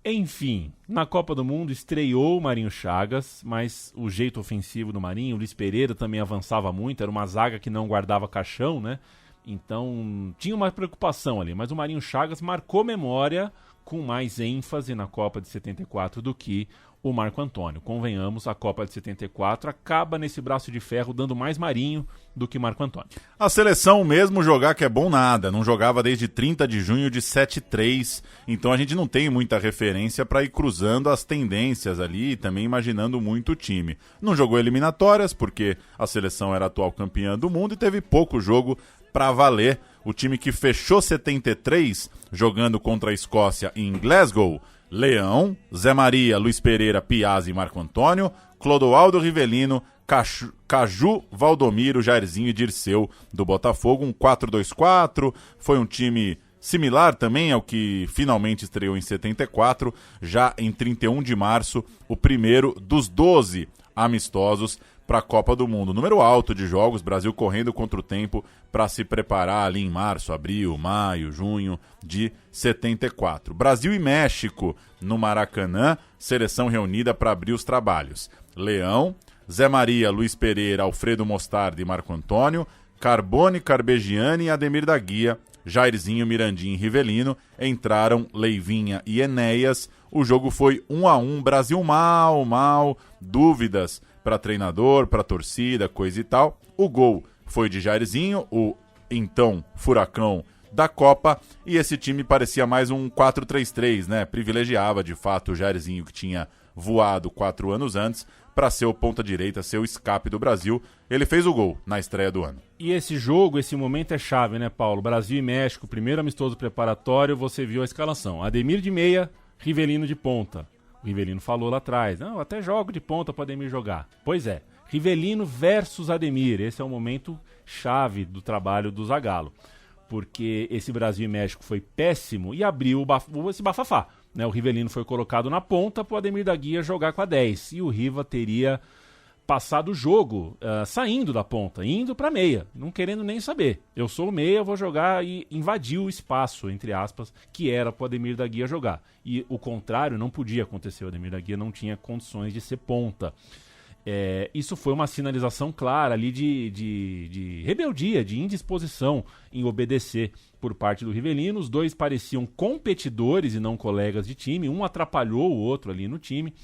Enfim, na Copa do Mundo estreou o Marinho Chagas, mas o jeito ofensivo do Marinho, o Luiz Pereira também avançava muito, era uma zaga que não guardava caixão, né? Então tinha uma preocupação ali, mas o Marinho Chagas marcou memória com mais ênfase na Copa de 74 do que o Marco Antônio. Convenhamos, a Copa de 74 acaba nesse braço de ferro dando mais Marinho do que Marco Antônio. A seleção mesmo jogar que é bom nada, não jogava desde 30 de junho de 73, então a gente não tem muita referência para ir cruzando as tendências ali e também imaginando muito o time. Não jogou eliminatórias porque a seleção era atual campeã do mundo e teve pouco jogo para valer. O time que fechou 73 jogando contra a Escócia em Glasgow: Leão, Zé Maria, Luiz Pereira, Piazza e Marco Antônio, Clodoaldo Rivelino, Caju, Valdomiro, Jairzinho e Dirceu do Botafogo. Um 4-2-4, foi um time similar também ao que finalmente estreou em 74, já em 31 de março, o primeiro dos 12 amistosos para a Copa do Mundo. Número alto de jogos, Brasil correndo contra o tempo para se preparar ali em março, abril, maio, junho de 74. Brasil e México no Maracanã, seleção reunida para abrir os trabalhos. Leão, Zé Maria, Luiz Pereira, Alfredo Mostarda e Marco Antônio, Carbone, Carbegiani e Ademir da Guia, Jairzinho, Mirandinho e Rivelino, entraram Leivinha e Enéas. O jogo foi 1-1, Brasil mal, dúvidas para treinador, para torcida, coisa e tal. O gol foi de Jairzinho, o então furacão da Copa, e esse time parecia mais um 4-3-3, né? Privilegiava de fato o Jairzinho, que tinha voado 4 anos antes, para ser o ponta-direita, ser o escape do Brasil. Ele fez o gol na estreia do ano. E esse jogo, esse momento é chave, né, Paulo? Brasil e México, primeiro amistoso preparatório, você viu a escalação. Ademir de meia, Rivelino de ponta. O Rivelino falou lá atrás, não, até jogo de ponta para Ademir jogar. Pois é, Rivelino versus Ademir, esse é o momento chave do trabalho do Zagallo. Porque esse Brasil e México foi péssimo e abriu esse bafafá. Né? O Rivelino foi colocado na ponta para o Ademir da Guia jogar com a 10. E o Riva teria passado o jogo saindo da ponta, indo para meia, não querendo nem saber. Eu sou o meia, vou jogar, e invadiu o espaço, entre aspas, que era para o Ademir da Guia jogar. E o contrário não podia acontecer, o Ademir da Guia não tinha condições de ser ponta. Isso foi uma sinalização clara ali de rebeldia, de indisposição em obedecer por parte do Rivelino. Os dois pareciam competidores e não colegas de time, um atrapalhou o outro ali no time,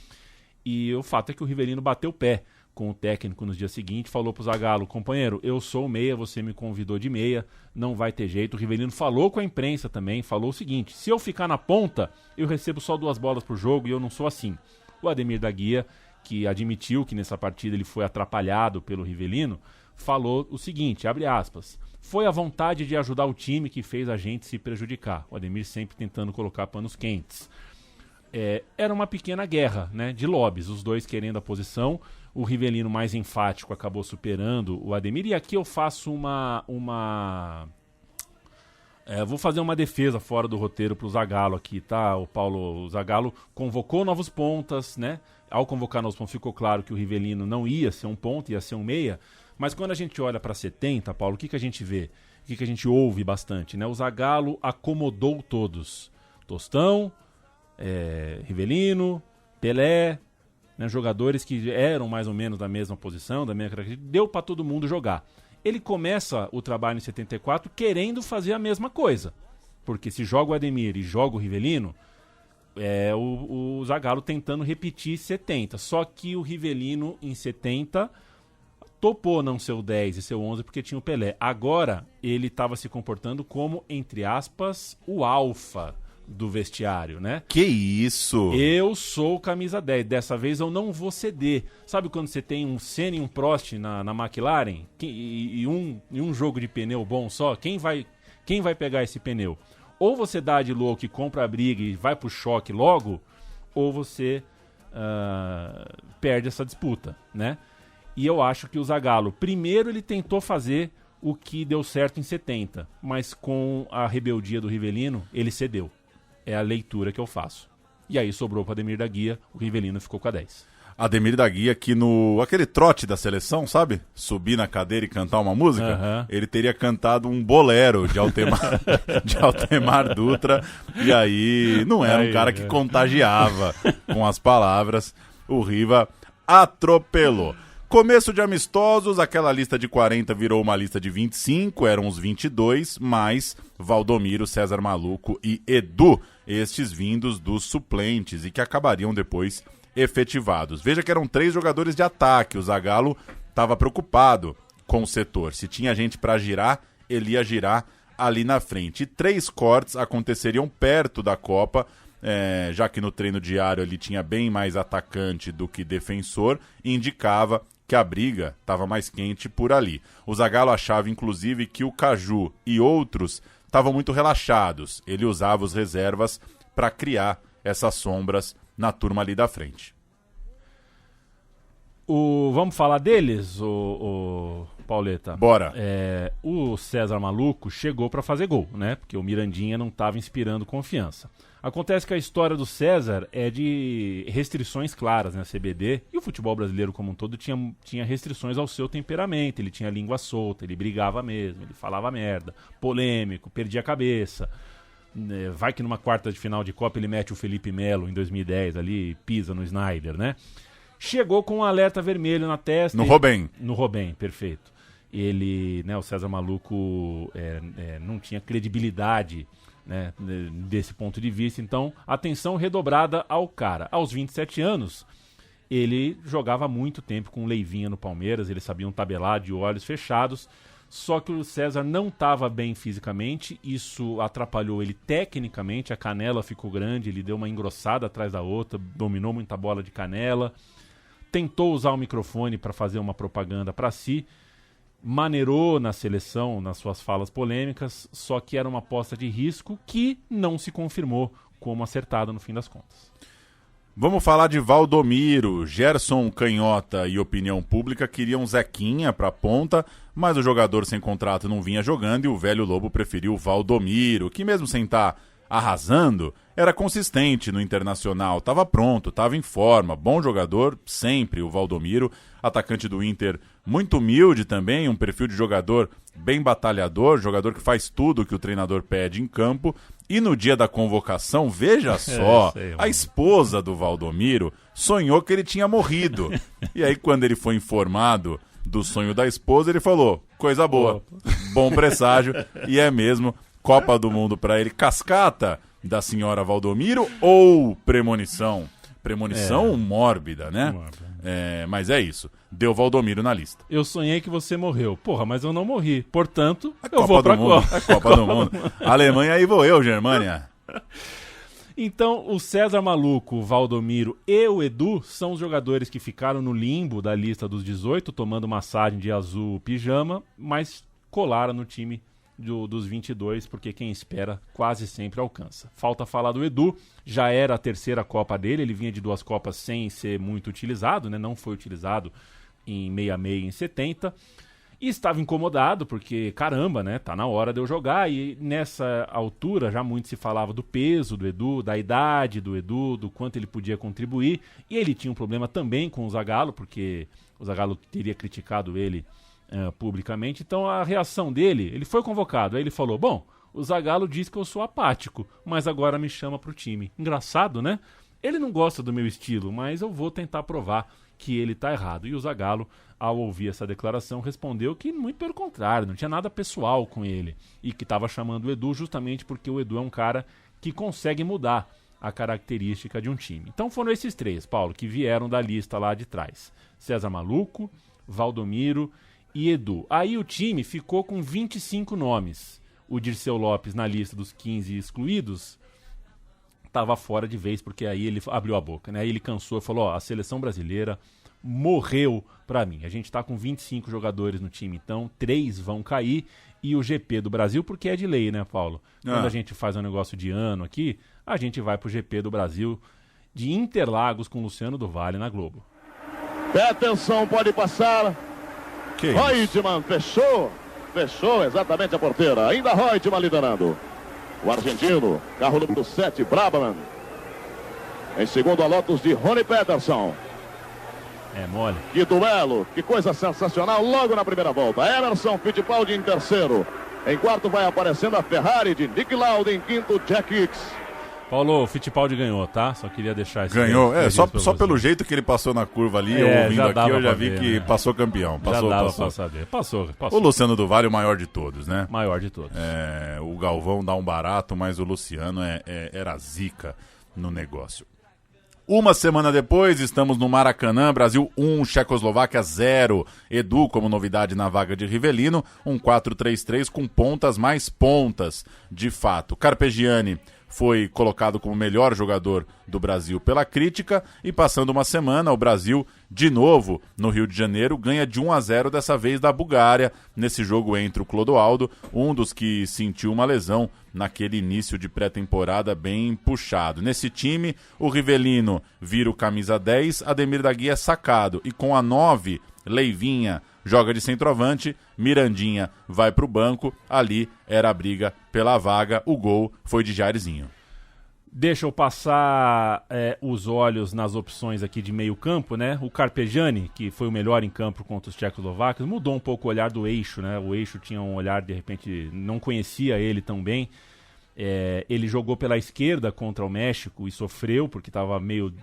e o fato é que o Rivelino bateu o pé com o técnico no dia seguinte, falou pro Zagallo: companheiro, eu sou meia, você me convidou de meia, não vai ter jeito. O Rivelino falou com a imprensa também, falou o seguinte: se eu ficar na ponta, eu recebo só 2 bolas por jogo e eu não sou assim. O Ademir da Guia, que admitiu que nessa partida ele foi atrapalhado pelo Rivelino, falou o seguinte, abre aspas: foi a vontade de ajudar o time que fez a gente se prejudicar. O Ademir sempre tentando colocar panos quentes. Era uma pequena guerra, né, de lobbies, os dois querendo a posição. O Rivelino, mais enfático, acabou superando o Ademir. E aqui eu faço vou fazer uma defesa fora do roteiro pro Zagallo aqui, tá? O Zagallo convocou novos pontas, né? Ao convocar novos pontas ficou claro que o Rivelino não ia ser um ponta, ia ser um meia. Mas quando a gente olha para 70, Paulo, o que a gente vê? O que a gente ouve bastante, né? O Zagallo acomodou todos. Tostão, Rivelino, Pelé, né? Jogadores que eram mais ou menos da mesma posição, da mesma característica. Deu para todo mundo jogar. Ele começa o trabalho em 74 querendo fazer a mesma coisa. Porque se joga o Ademir e joga o Rivelino, o Zagallo tentando repetir 70. Só que o Rivelino em 70 topou não ser o 10 e ser o 11 porque tinha o Pelé. Agora ele estava se comportando como, entre aspas, o alfa do vestiário, né? Que isso? Eu sou o camisa 10, dessa vez eu não vou ceder. Sabe quando você tem um Senna e um Prost na McLaren e um jogo de pneu bom só? Quem vai pegar esse pneu? Ou você dá de louco e compra a briga e vai pro choque logo, ou você perde essa disputa, né? E eu acho que o Zagallo, primeiro ele tentou fazer o que deu certo em 70, mas com a rebeldia do Rivelino, ele cedeu. É a leitura que eu faço. E aí sobrou para Ademir da Guia, o Rivelino ficou com a 10. Ademir da Guia que aquele trote da seleção, sabe? Subir na cadeira e cantar uma música, ele teria cantado um bolero de Altemar, de Altemar Dutra, e aí não era um cara que contagiava com as palavras. O Riva atropelou. Começo de amistosos, aquela lista de 40 virou uma lista de 25, eram os 22, mais Valdomiro, César Maluco e Edu, estes vindos dos suplentes e que acabariam depois efetivados. Veja que eram 3 jogadores de ataque, o Zagallo estava preocupado com o setor. Se tinha gente para girar, ele ia girar ali na frente. E 3 cortes aconteceriam perto da Copa, já que no treino diário ele tinha bem mais atacante do que defensor, e indicava que a briga estava mais quente por ali. O Zagallo achava, inclusive, que o Caju e outros estavam muito relaxados. Ele usava os reservas para criar essas sombras na turma ali da frente. Vamos falar deles, o Pauleta? Bora. O César Maluco chegou para fazer gol, né? Porque o Mirandinha não estava inspirando confiança. Acontece que a história do César é de restrições claras, né? A CBD e o futebol brasileiro como um todo tinha restrições ao seu temperamento. Ele tinha língua solta, ele brigava mesmo, ele falava merda, polêmico, perdia a cabeça. Vai que numa quarta de final de Copa ele mete o Felipe Melo em 2010 ali e pisa no Snyder, né? Chegou com um alerta vermelho na testa. No Robem. No Robem, perfeito. Ele, né, o César Maluco não tinha credibilidade, né, desse ponto de vista. Então, atenção redobrada ao cara. Aos 27 anos, ele jogava muito tempo com Leivinha no Palmeiras. Ele sabia tabelar de olhos fechados. Só que o César não estava bem fisicamente. Isso atrapalhou ele tecnicamente. A canela ficou grande, ele deu uma engrossada atrás da outra, dominou muita bola de canela. Tentou usar o microfone para fazer uma propaganda para si, maneirou na seleção, nas suas falas polêmicas, só que era uma aposta de risco que não se confirmou como acertada no fim das contas. Vamos falar de Valdomiro. Gerson Canhota e Opinião Pública queriam Zequinha para ponta, mas o jogador sem contrato não vinha jogando e o velho Lobo preferiu Valdomiro, que mesmo sem estar arrasando, era consistente no Internacional, estava pronto, estava em forma, bom jogador, sempre o Valdomiro, atacante do Inter, muito humilde também, um perfil de jogador bem batalhador, jogador que faz tudo que o treinador pede em campo, e no dia da convocação, veja só, a esposa do Valdomiro sonhou que ele tinha morrido, e aí quando ele foi informado do sonho da esposa, ele falou, coisa boa, bom presságio, e é mesmo, Copa do Mundo para ele, cascata da senhora Valdomiro ou premonição? Premonição mórbida, né? Mas é isso. Deu Valdomiro na lista. Eu sonhei que você morreu. Porra, mas eu não morri. Portanto, eu vou pra Copa. É Copa do Mundo. Alemanha, aí vou eu, Germânia. Então, o César Maluco, o Valdomiro e o Edu são os jogadores que ficaram no limbo da lista dos 18, tomando massagem de azul pijama, mas colaram no time dos 22, porque quem espera quase sempre alcança. Falta falar do Edu, já era a terceira Copa dele, ele vinha de 2 Copas sem ser muito utilizado, né? Não foi utilizado em 66 e em 70, e estava incomodado, porque, caramba, né, tá na hora de eu jogar, e nessa altura já muito se falava do peso do Edu, da idade do Edu, do quanto ele podia contribuir, e ele tinha um problema também com o Zagallo, porque o Zagallo teria criticado ele publicamente, então a reação dele, ele foi convocado, aí ele falou, bom, o Zagallo diz que eu sou apático, mas agora me chama pro time. Engraçado, né? Ele não gosta do meu estilo, mas eu vou tentar provar que ele tá errado. E o Zagallo, ao ouvir essa declaração, respondeu que muito pelo contrário, não tinha nada pessoal com ele, e que estava chamando o Edu justamente porque o Edu é um cara que consegue mudar a característica de um time. Então foram esses 3, Paulo, que vieram da lista lá de trás. César Maluco, Valdomiro e Edu. Aí o time ficou com 25 nomes. O Dirceu Lopes, na lista dos 15 excluídos, estava fora de vez, porque aí ele abriu a boca, né? Aí ele cansou e falou, a seleção brasileira morreu pra mim. A gente tá com 25 jogadores no time, então 3 vão cair, e o GP do Brasil, porque é de lei, né, Paulo? Quando a gente faz um negócio de ano aqui, a gente vai pro GP do Brasil de Interlagos com Luciano do Vale na Globo. Atenção, pode passar. Reutemann fechou exatamente a porteira. Ainda Reutemann liderando. O argentino, carro número 7, Brabham. Em segundo, a Lotus de Rony Peterson. É mole. Que duelo, que coisa sensacional logo na primeira volta. Emerson Fittipaldi em terceiro. Em quarto vai aparecendo a Ferrari de Nick Lauda. Em quinto, Jack Hicks. Paulo, o Fittipaldi ganhou, tá? Só queria deixar isso. Ganhou, só pelo jeito que ele passou na curva ali, ouvindo aqui, eu já vi que passou campeão. Passou. Pra saber. Passou. O Luciano do Vale, o maior de todos, né? Maior de todos. O Galvão dá um barato, mas o Luciano era zica no negócio. Uma semana depois, estamos no Maracanã, Brasil 1, Checoslováquia 0. Edu, como novidade na vaga de Rivelino, um 4-3-3 com pontas mais pontas, de fato. Carpegiani foi colocado como melhor jogador do Brasil pela crítica, e passando uma semana, o Brasil, de novo, no Rio de Janeiro, ganha de 1-0, dessa vez da Bulgária, nesse jogo entre o Clodoaldo, um dos que sentiu uma lesão naquele início de pré-temporada bem puxado. Nesse time, o Rivelino vira o camisa 10, Ademir da Guia é sacado, e com a 9, Leivinha joga de centroavante, Mirandinha vai para o banco, ali era a briga pela vaga, o gol foi de Jairzinho. Deixa eu passar os olhos nas opções aqui de meio campo, né? O Carpegiani, que foi o melhor em campo contra os tchecoslovacos, mudou um pouco o olhar do Eixo, né? O Eixo tinha um olhar, de repente, não conhecia ele tão bem. Ele jogou pela esquerda contra o México e sofreu, porque estava meio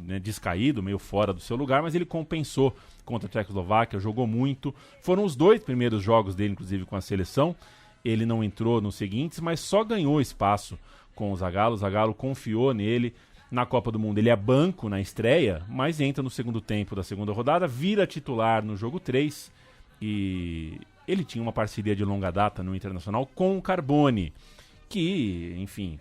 né, descaído, meio fora do seu lugar, mas ele compensou contra a Tchecoslováquia, jogou muito. Foram os 2 primeiros jogos dele, inclusive, com a seleção. Ele não entrou nos seguintes, mas só ganhou espaço com o Zagallo. O Zagallo confiou nele na Copa do Mundo. Ele é banco na estreia, mas entra no segundo tempo da segunda rodada, vira titular no jogo 3, e ele tinha uma parceria de longa data no Internacional com o Carbone, que, enfim,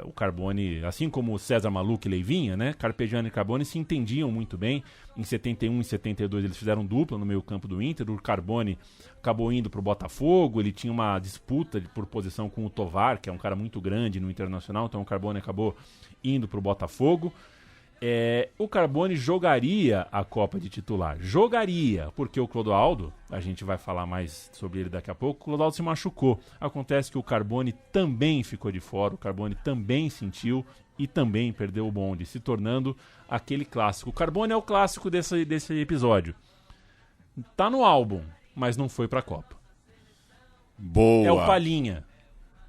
o Carbone, assim como o César Maluco e Leivinha, né, Carpegiani e Carbone se entendiam muito bem. Em 71 e 72 eles fizeram dupla no meio campo do Inter. O Carbone acabou indo para o Botafogo, ele tinha uma disputa por posição com o Tovar, que é um cara muito grande no Internacional, então o Carbone acabou indo para o Botafogo. O Carbone jogaria a Copa de titular. Jogaria, porque o Clodoaldo, a gente vai falar mais sobre ele daqui a pouco, o Clodoaldo se machucou. Acontece que o Carbone também ficou de fora, o Carbone também sentiu e também perdeu o bonde, se tornando aquele clássico. O Carbone é o clássico desse episódio. Tá no álbum, mas não foi pra Copa. Boa. É o Palhinha.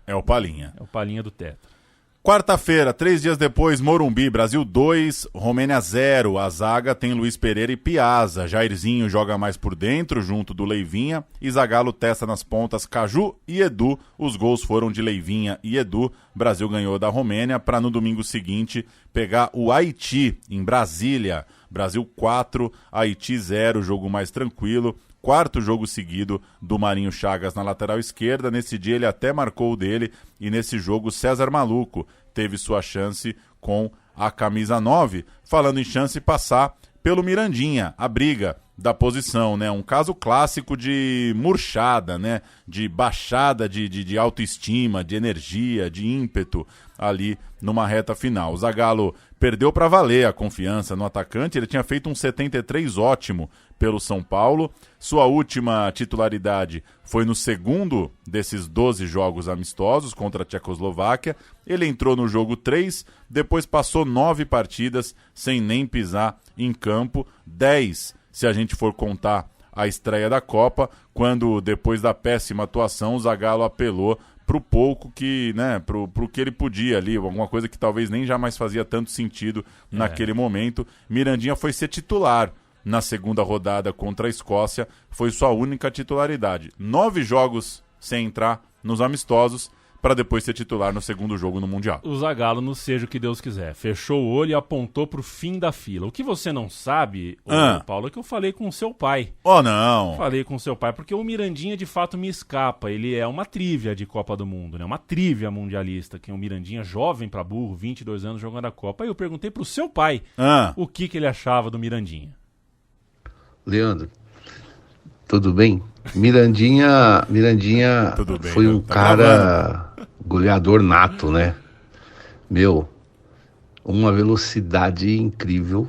É o Palhinha. É o Palhinha do teto. Quarta-feira, 3 dias depois, Morumbi, Brasil 2, Romênia 0. A zaga tem Luiz Pereira e Piazza. Jairzinho joga mais por dentro, junto do Leivinha. E Zagallo testa nas pontas Caju e Edu. Os gols foram de Leivinha e Edu. Brasil ganhou da Romênia para no domingo seguinte pegar o Haiti, em Brasília. Brasil 4, Haiti 0, jogo mais tranquilo. Quarto jogo seguido do Marinho Chagas na lateral esquerda. Nesse dia ele até marcou o dele, e nesse jogo César Maluco teve sua chance com a camisa 9. Falando em chance, passar pelo Mirandinha, a briga da posição, né? Um caso clássico de murchada, né? De baixada de autoestima, de energia, de ímpeto ali numa reta final. O Zagallo perdeu para valer a confiança no atacante. Ele tinha feito um 73 ótimo pelo São Paulo. Sua última titularidade foi no segundo desses 12 jogos amistosos contra a Tchecoslováquia. Ele entrou no jogo 3, depois passou 9 partidas sem nem pisar em campo, 10 se a gente for contar a estreia da Copa, quando depois da péssima atuação o Zagallo apelou pro pouco que, né, pro que ele podia ali, alguma coisa que talvez nem jamais fazia tanto sentido naquele momento. Mirandinha foi ser titular na segunda rodada contra a Escócia, foi sua única titularidade. 9 jogos sem entrar nos amistosos, para depois ser titular no segundo jogo no Mundial. O Zagallo, não seja o que Deus quiser, fechou o olho e apontou pro fim da fila. O que você não sabe, Paulo, é que eu falei com o seu pai. Oh, não! Falei com o seu pai, porque o Mirandinha de fato me escapa. Ele é uma trívia de Copa do Mundo, né? Uma trívia mundialista, que é um Mirandinha jovem pra burro, 22 anos jogando a Copa. Aí eu perguntei pro seu pai o que ele achava do Mirandinha. Leandro, tudo bem? Mirandinha bem, foi um cara goleador nato, né? Meu, uma velocidade incrível,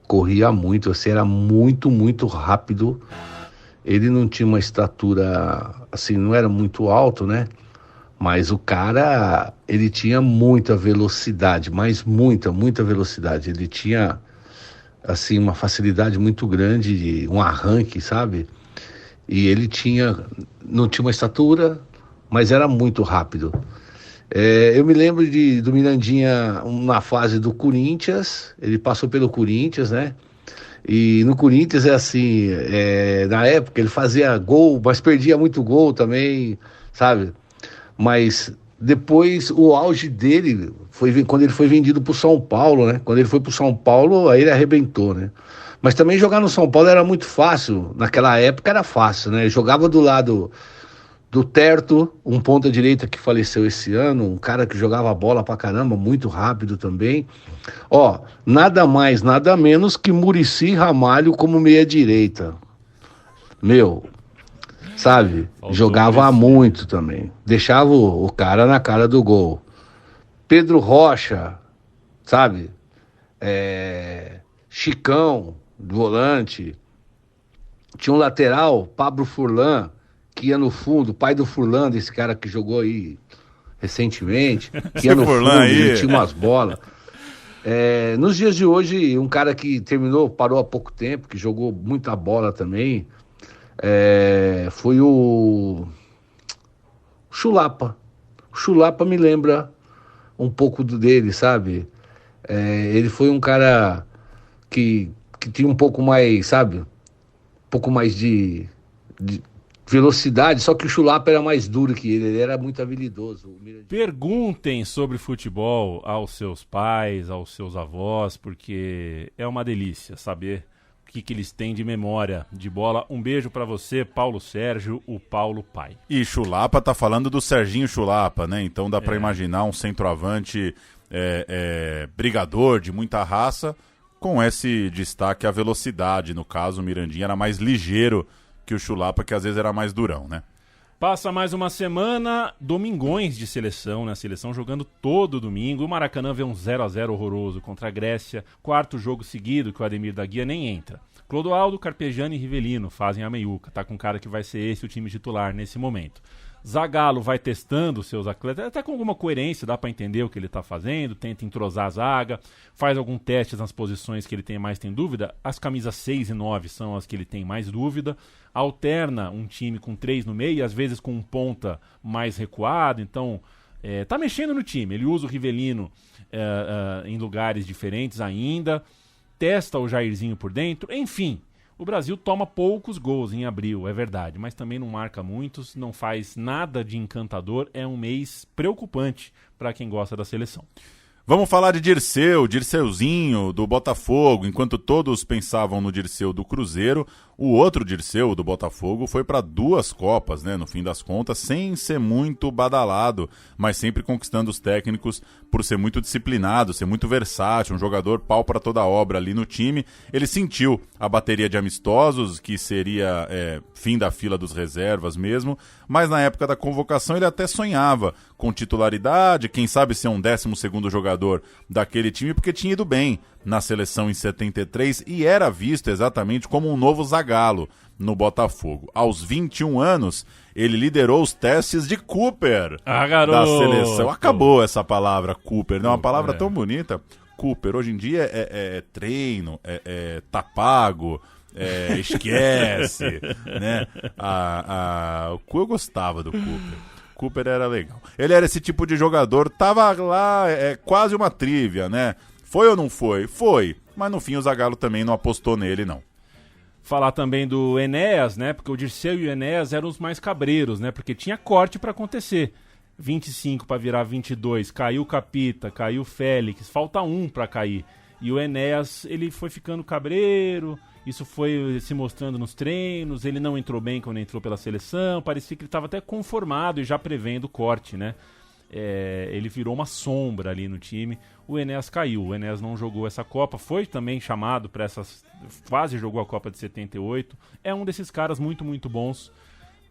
corria muito, assim, era muito, muito rápido. Ele não tinha uma estatura, assim, não era muito alto, né? Mas o cara, ele tinha muita velocidade, mas muita, muita velocidade. Ele tinha, assim, uma facilidade muito grande, um arranque, sabe? E ele não tinha uma estatura, mas era muito rápido. Eu me lembro do Mirandinha na fase do Corinthians, ele passou pelo Corinthians, né? E no Corinthians na época ele fazia gol, mas perdia muito gol também, sabe? Mas depois o auge dele foi quando ele foi vendido pro São Paulo, né? Quando ele foi pro São Paulo, aí ele arrebentou, né? Mas também jogar no São Paulo era muito fácil, naquela época era fácil, né? Eu jogava do lado do Terto, um ponta-direita que faleceu esse ano, um cara que jogava bola pra caramba, muito rápido também. Ó, nada mais, nada menos que Muricy Ramalho como meia-direita. Meu, sabe? Jogava muito também. Deixava o cara na cara do gol. Pedro Rocha, sabe? Chicão, volante. Tinha um lateral, Pablo Furlan, que ia no fundo, pai do Furlan, desse cara que jogou aí recentemente, que ia no fundo, ele tinha umas bolas. Nos dias de hoje, um cara que parou há pouco tempo, que jogou muita bola também, foi o Chulapa. O Chulapa me lembra um pouco dele, sabe? Ele foi um cara que tinha um pouco mais, sabe? Um pouco mais de velocidade, só que o Chulapa era mais duro que ele era muito habilidoso. Perguntem sobre futebol aos seus pais, aos seus avós, porque é uma delícia saber o que eles têm de memória de bola. Um beijo pra você, Paulo Sérgio, o Paulo pai. E Chulapa tá falando do Serginho Chulapa, né? Então dá pra imaginar um centroavante brigador, de muita raça, com esse destaque à velocidade. No caso, o Mirandinha era mais ligeiro que o Chulapa, que às vezes era mais durão, né? Passa mais uma semana, domingões de seleção, né? A seleção jogando todo domingo. O Maracanã vê um 0-0 horroroso contra a Grécia. Quarto jogo seguido que o Ademir da Guia nem entra. Clodoaldo, Carpegiani e Rivelino fazem a meiuca. Tá com cara que vai ser esse o time titular nesse momento. Zagallo vai testando seus atletas, até com alguma coerência, dá para entender o que ele tá fazendo, tenta entrosar a zaga, faz algum teste nas posições que ele tem dúvida. As camisas 6 e 9 são as que ele tem mais dúvida. Alterna um time com 3 no meio, às vezes com um ponta mais recuado, então tá mexendo no time. Ele usa o Rivelino em lugares diferentes ainda, testa o Jairzinho por dentro, enfim. O Brasil toma poucos gols em abril, é verdade, mas também não marca muitos, não faz nada de encantador, é um mês preocupante para quem gosta da seleção. Vamos falar de Dirceuzinho do Botafogo. Enquanto todos pensavam no Dirceu do Cruzeiro, o outro Dirceu do Botafogo foi para 2 Copas, né? No fim das contas, sem ser muito badalado, mas sempre conquistando os técnicos por ser muito disciplinado, ser muito versátil, um jogador pau para toda obra ali no time. Ele sentiu a bateria de amistosos, que seria fim da fila dos reservas mesmo, mas na época da convocação ele até sonhava com titularidade, quem sabe ser um 12º jogador daquele time, porque tinha ido bem na seleção em 73 e era visto exatamente como um novo Zagallo no Botafogo. Aos 21 anos, ele liderou os testes de Cooper da seleção. Acabou essa palavra Cooper, não é uma palavra tão bonita. Cooper, hoje em dia é treino, tá pago, esquece, né? Eu gostava do Cooper. Cooper era legal. Ele era esse tipo de jogador, tava lá, quase uma trívia, né? Foi ou não foi? Foi. Mas no fim o Zagallo também não apostou nele, não. Falar também do Enéas, né? Porque o Dirceu e o Enéas eram os mais cabreiros, né? Porque tinha corte para acontecer. 25 para virar 22, caiu o Capita, caiu o Félix, falta 1 para cair. E o Enéas, ele foi ficando cabreiro, isso foi se mostrando nos treinos, ele não entrou bem quando entrou pela seleção, parecia que ele estava até conformado e já prevendo o corte, né? Ele virou uma sombra ali no time. O Enéas caiu, o Enéas não jogou essa Copa, foi também chamado para essas, quase jogou a Copa de 78, é um desses caras muito, muito bons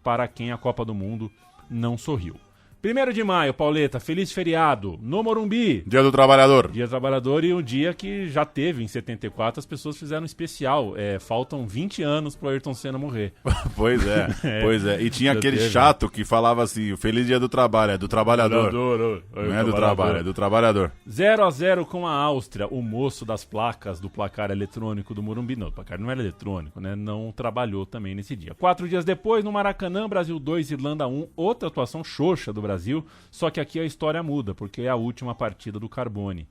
para quem a Copa do Mundo não sorriu. 1º de maio, Pauleta, feliz feriado no Morumbi. Dia do Trabalhador. Dia do Trabalhador e um dia que já teve em 74, as pessoas fizeram um especial. Faltam 20 anos pro Ayrton Senna morrer. Pois é. E tinha aquele chato que falava assim, o feliz dia do trabalho, é do trabalhador. Não é do trabalho, é do trabalhador. 0-0 com a Áustria, o moço das placas do placar eletrônico do Morumbi. Não, o placar não era eletrônico, né? Não trabalhou também nesse dia. 4 dias depois, no Maracanã, Brasil 2, Irlanda 1, outra atuação xoxa do Brasil, só que aqui a história muda, porque é a última partida do Carbone.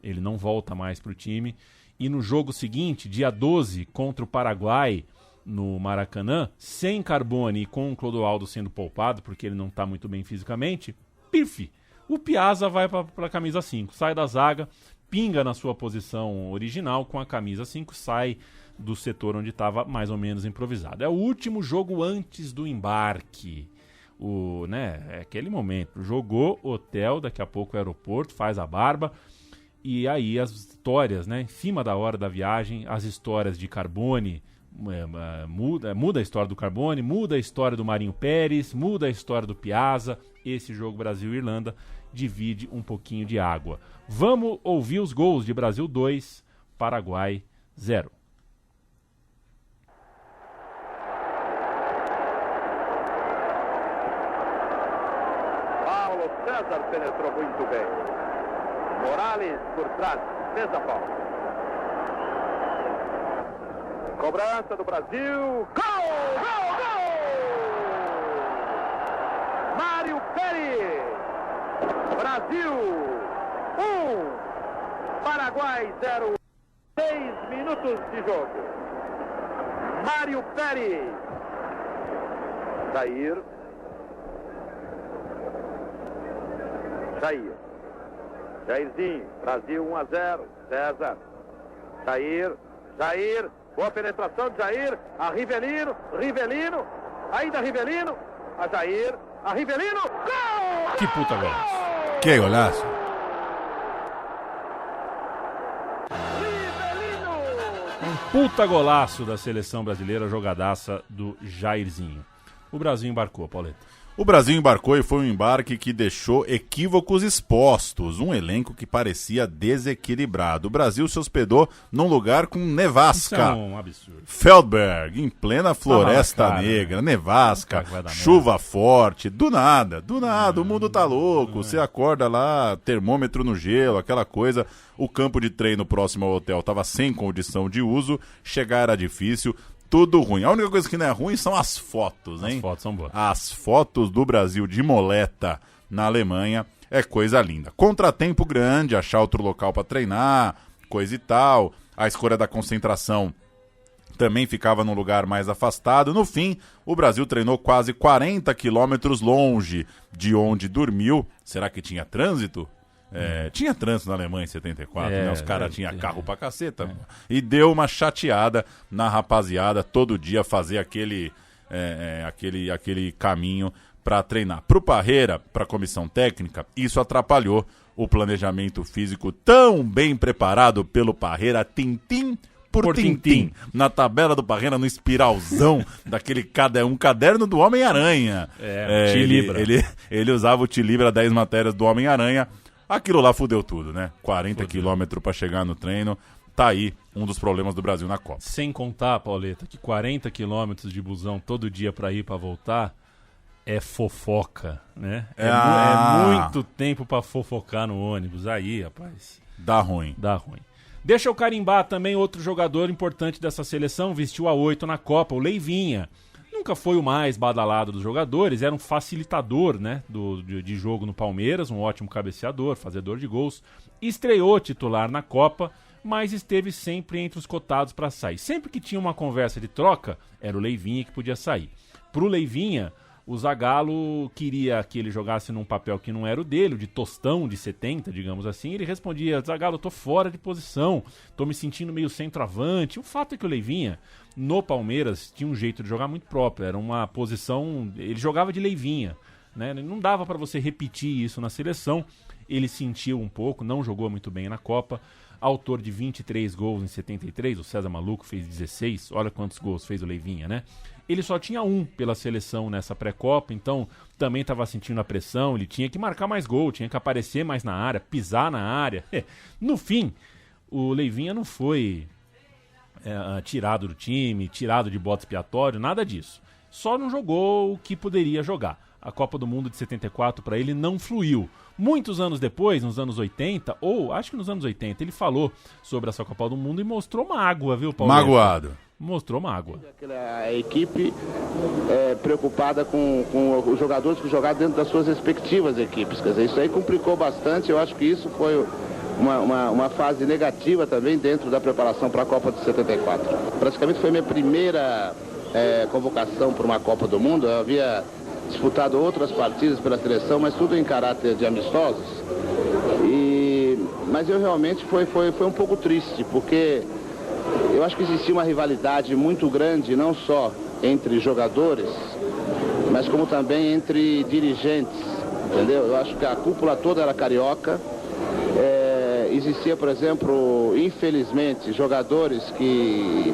Ele não volta mais para o time. E no jogo seguinte, dia 12, contra o Paraguai, no Maracanã, sem Carbone e com o Clodoaldo sendo poupado, porque ele não está muito bem fisicamente, pife! O Piazza vai para a camisa 5, sai da zaga, pinga na sua posição original com a camisa 5, sai do setor onde estava mais ou menos improvisado. É o último jogo antes do embarque. É aquele momento, jogou, hotel, daqui a pouco aeroporto, faz a barba, e aí as histórias, né, em cima da hora da viagem, as histórias de Carbone, muda a história do Carbone, muda a história do Marinho Pérez, muda a história do Piazza. Esse jogo Brasil-Irlanda divide um pouquinho de água. Vamos ouvir os gols de Brasil 2, Paraguai 0. César penetrou muito bem. Morales por trás, fez a falta. Cobrança do Brasil. Gol! Gol! Gol! Mário Pérez. Brasil 1, Paraguai 0. 6 minutos de jogo. Mário Pérez. Jairzinho, Brasil 1-0, César, Jair, boa penetração de Jair, a Rivelino, ainda Rivelino, a Jair, a Rivelino, gol! Que puta golaço! Que golaço! Um puta golaço da seleção brasileira, jogadaça do Jairzinho. O Brasil embarcou, Pauleta. O Brasil embarcou e foi um embarque que deixou equívocos expostos, um elenco que parecia desequilibrado. O Brasil se hospedou num lugar com nevasca. Isso é um absurdo. Feldberg, em plena Floresta Negra, nevasca, chuva forte, do nada, o mundo tá louco. Você acorda lá, termômetro no gelo, aquela coisa. O campo de treino próximo ao hotel tava sem condição de uso, chegar era difícil. Tudo ruim. A única coisa que não é ruim são as fotos, hein? As fotos são boas. As fotos do Brasil de moleta na Alemanha é coisa linda. Contratempo grande, achar outro local para treinar, coisa e tal. A escolha da concentração também ficava num lugar mais afastado. No fim, o Brasil treinou quase 40 quilômetros longe de onde dormiu. Será que tinha trânsito? Tinha trânsito na Alemanha em 74, né? Os caras tinham carro pra caceta. E deu uma chateada na rapaziada todo dia fazer aquele caminho para treinar. Pro Parreira, pra comissão técnica, isso atrapalhou o planejamento físico tão bem preparado pelo Parreira, tintim por tintim. Na tabela do Parreira, no espiralzão daquele caderno do Homem-Aranha. Tilibra. Ele usava o Tilibra 10 matérias do Homem-Aranha. Aquilo lá fudeu tudo, né? 40 quilômetros para chegar no treino. Tá aí um dos problemas do Brasil na Copa. Sem contar, Pauleta, que 40 quilômetros de busão todo dia para ir para voltar é fofoca, né? É muito tempo para fofocar no ônibus. Aí, rapaz. Dá ruim. Deixa eu carimbar também outro jogador importante dessa seleção, vestiu a 8 na Copa, o Leivinha. Nunca foi o mais badalado dos jogadores, era um facilitador, né, de jogo no Palmeiras, um ótimo cabeceador, fazedor de gols. Estreou titular na Copa, mas esteve sempre entre os cotados para sair. Sempre que tinha uma conversa de troca, era o Leivinha que podia sair. Pro Leivinha, o Zagallo queria que ele jogasse num papel que não era o dele, o de tostão de 70, digamos assim. Ele respondia: Zagallo, eu tô fora de posição, tô me sentindo meio centroavante. O fato é que o Leivinha, no Palmeiras, tinha um jeito de jogar muito próprio, era uma posição... Ele jogava de Leivinha, né? Não dava para você repetir isso na seleção. Ele sentiu um pouco, não jogou muito bem na Copa. Autor de 23 gols em 73, o César Maluco fez 16, olha quantos gols fez o Leivinha, né? Ele só tinha 1 pela seleção nessa pré-copa, então também estava sentindo a pressão, ele tinha que marcar mais gol, tinha que aparecer mais na área, pisar na área. No fim, o Leivinha não foi tirado do time, tirado de bode expiatório, nada disso. Só não jogou o que poderia jogar. A Copa do Mundo de 74 para ele não fluiu. Muitos anos depois, nos anos 80, ou acho que nos anos 80, ele falou sobre essa Copa do Mundo e mostrou mágoa, viu, Paulo? Magoado. Mostrou mágoa. A equipe preocupada com os jogadores que jogaram dentro das suas respectivas equipes. Quer dizer, isso aí complicou bastante. Eu acho que isso foi uma fase negativa também dentro da preparação para a Copa de 74. Praticamente foi minha primeira convocação para uma Copa do Mundo. Eu havia disputado outras partidas pela seleção, mas tudo em caráter de amistosos. Mas eu realmente foi um pouco triste, porque eu acho que existia uma rivalidade muito grande, não só entre jogadores, mas como também entre dirigentes, entendeu? Eu acho que a cúpula toda era carioca. Existia, por exemplo, infelizmente, jogadores que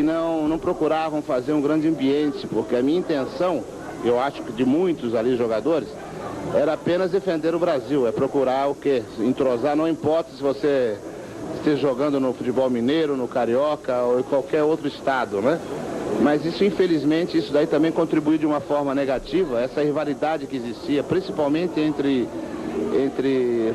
não procuravam fazer um grande ambiente, porque a minha intenção, eu acho que de muitos ali jogadores, era apenas defender o Brasil, procurar o quê? Entrosar, não importa se você esteja jogando no futebol mineiro, no carioca ou em qualquer outro estado, né? Mas isso, infelizmente, isso daí também contribuiu de uma forma negativa, essa rivalidade que existia, principalmente entre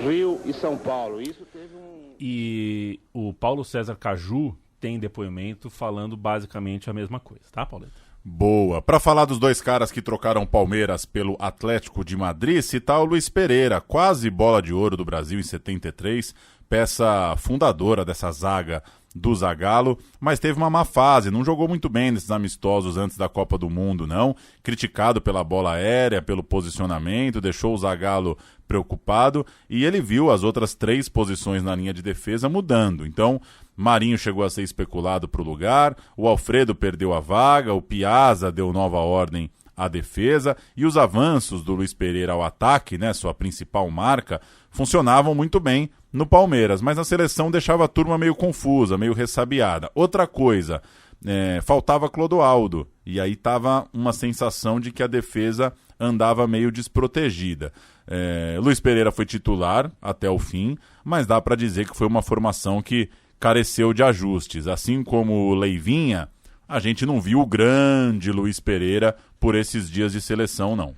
Rio e São Paulo. Isso teve E o Paulo César Caju tem depoimento falando basicamente a mesma coisa, tá, Pauleta? Boa. Para falar dos dois caras que trocaram Palmeiras pelo Atlético de Madrid, citar o Luiz Pereira, quase bola de ouro do Brasil em 73, peça fundadora dessa zaga do Zagallo, mas teve uma má fase, não jogou muito bem nesses amistosos antes da Copa do Mundo, não. Criticado pela bola aérea, pelo posicionamento, deixou o Zagallo preocupado e ele viu as outras 3 posições na linha de defesa mudando. Então, Marinho chegou a ser especulado para o lugar, o Alfredo perdeu a vaga, o Piazza deu nova ordem à defesa e os avanços do Luiz Pereira ao ataque, né, sua principal marca, funcionavam muito bem no Palmeiras, mas na seleção deixava a turma meio confusa, meio ressabiada. Outra coisa, faltava Clodoaldo, e aí tava uma sensação de que a defesa andava meio desprotegida. Luiz Pereira foi titular até o fim, mas dá para dizer que foi uma formação que careceu de ajustes. Assim como o Leivinha, a gente não viu o grande Luiz Pereira por esses dias de seleção, não.